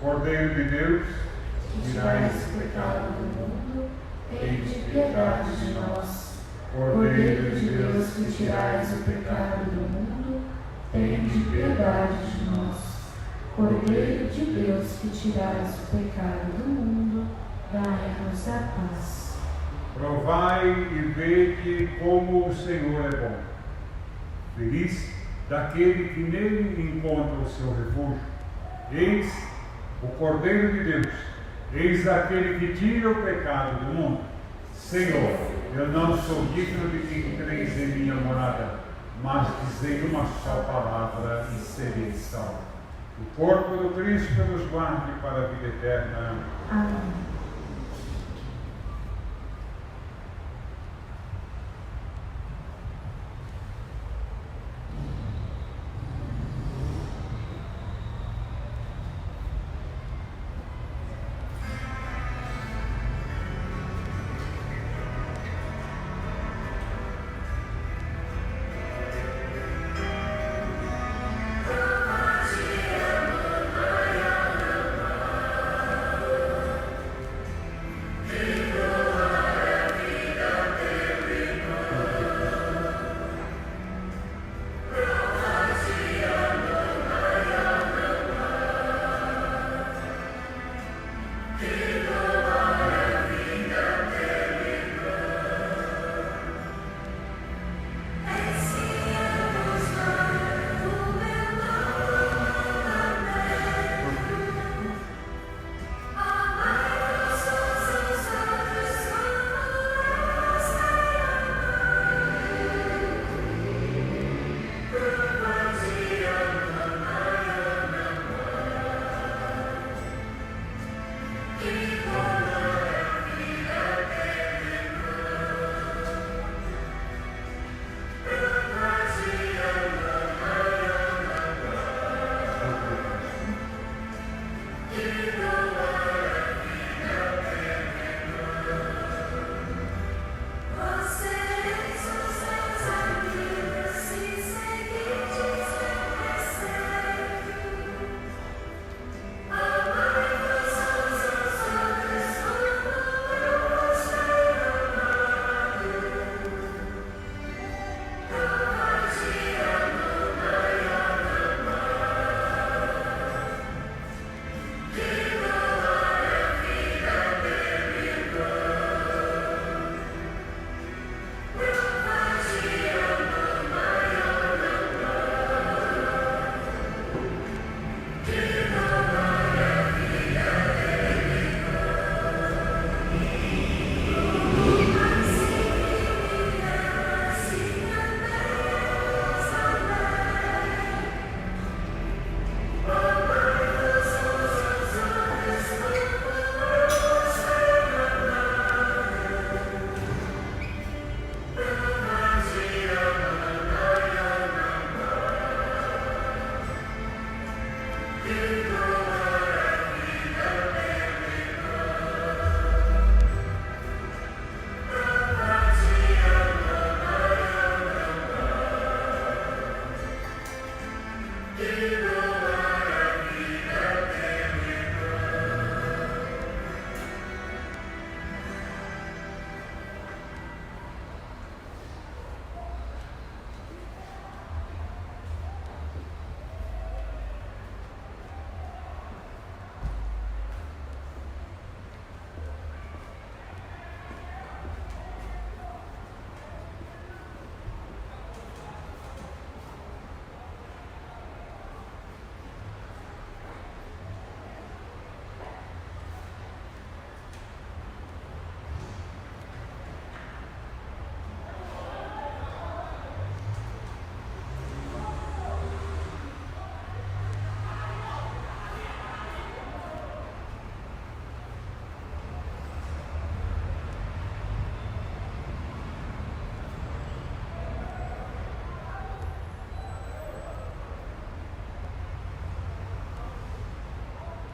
Cordeiro de Deus, Tirais o pecado do mundo, tende piedade de nós. Cordeiro de Deus, que tirais o pecado do mundo, tende piedade de nós. Cordeiro de Deus, que tirais o pecado do mundo, dai-nos a paz. provai e vede como o Senhor é bom. Feliz daquele que nele encontra o seu refúgio. Eis o Cordeiro de Deus, eis aquele que tira o pecado do mundo. Senhor, eu não sou digno de que entreis em minha morada, mas dizei uma só palavra e sereis salvos. O corpo do Cristo nos guarde para a vida eterna. Amém.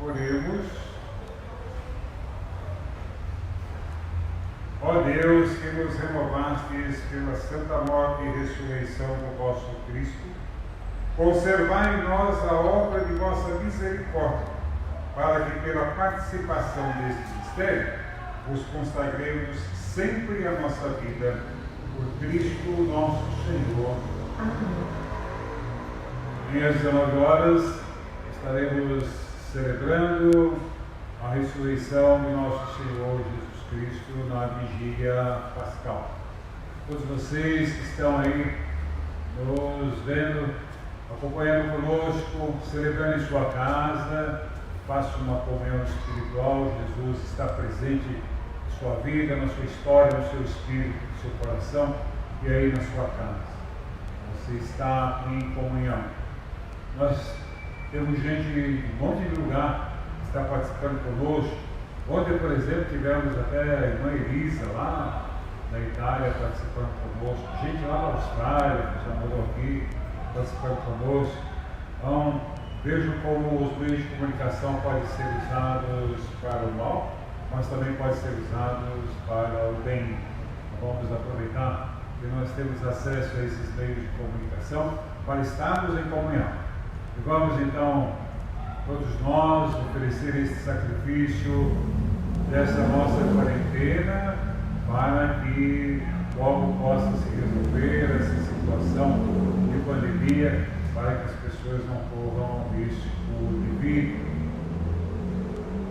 Oremos. Ó Deus, que nos renovastes pela santa morte e ressurreição do vosso Cristo, conservai em nós a obra de vossa misericórdia, para que pela participação deste mistério vos consagremos sempre a nossa vida, por Cristo nosso Senhor. Amém. Às 19 horas estaremos celebrando a ressurreição de nosso Senhor Jesus Cristo na vigília pascal. Todos vocês que estão aí nos vendo, acompanhando conosco, celebrando em sua casa, faça uma comunhão espiritual. Jesus está presente em sua vida, na sua história, no seu espírito, no seu coração e aí na sua casa. Você está em comunhão. Nós temos gente de um monte de lugar que está participando conosco. Ontem, por exemplo, tivemos até a irmã Elisa lá na Itália participando conosco. Gente lá da Austrália que já morou aqui participando conosco. Então, vejam como os meios de comunicação podem ser usados para o mal, mas também podem ser usados para o bem. Então, vamos aproveitar que nós temos acesso a esses meios de comunicação para estarmos em comunhão. E vamos então, todos nós, oferecer este sacrifício dessa nossa quarentena para que logo possa se resolver essa situação de pandemia, para que as pessoas não corram risco de vida.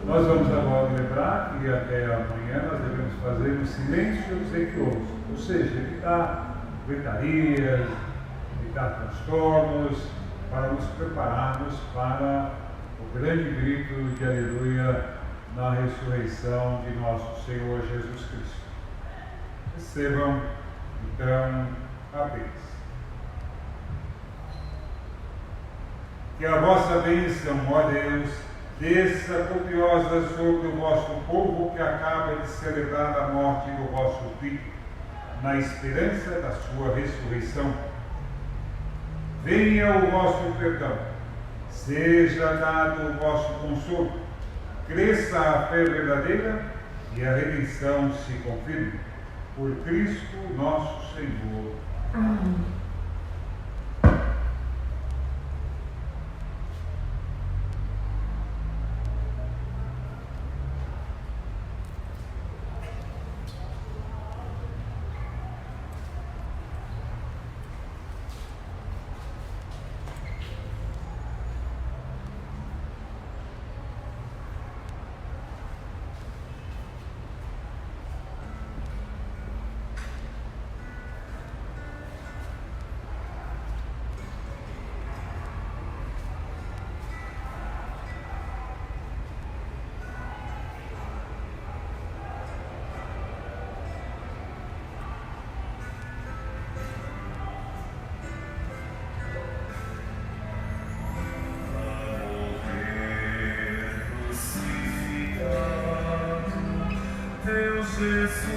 Nós vamos agora lembrar que até amanhã nós devemos fazer um silêncio obsequioso, ou seja, evitar gritarias, evitar transtornos, para nos prepararmos para o grande grito de aleluia na ressurreição de nosso Senhor Jesus Cristo. Recebam, então, a bênção. Que a vossa bênção, ó Deus, desça copiosa sobre o vosso povo que acaba de celebrar a morte do vosso Filho, na esperança da sua ressurreição. Venha o vosso perdão, seja dado o vosso consolo, cresça a fé verdadeira e a redenção se confirme. Por Cristo nosso Senhor. Amém. Jesus.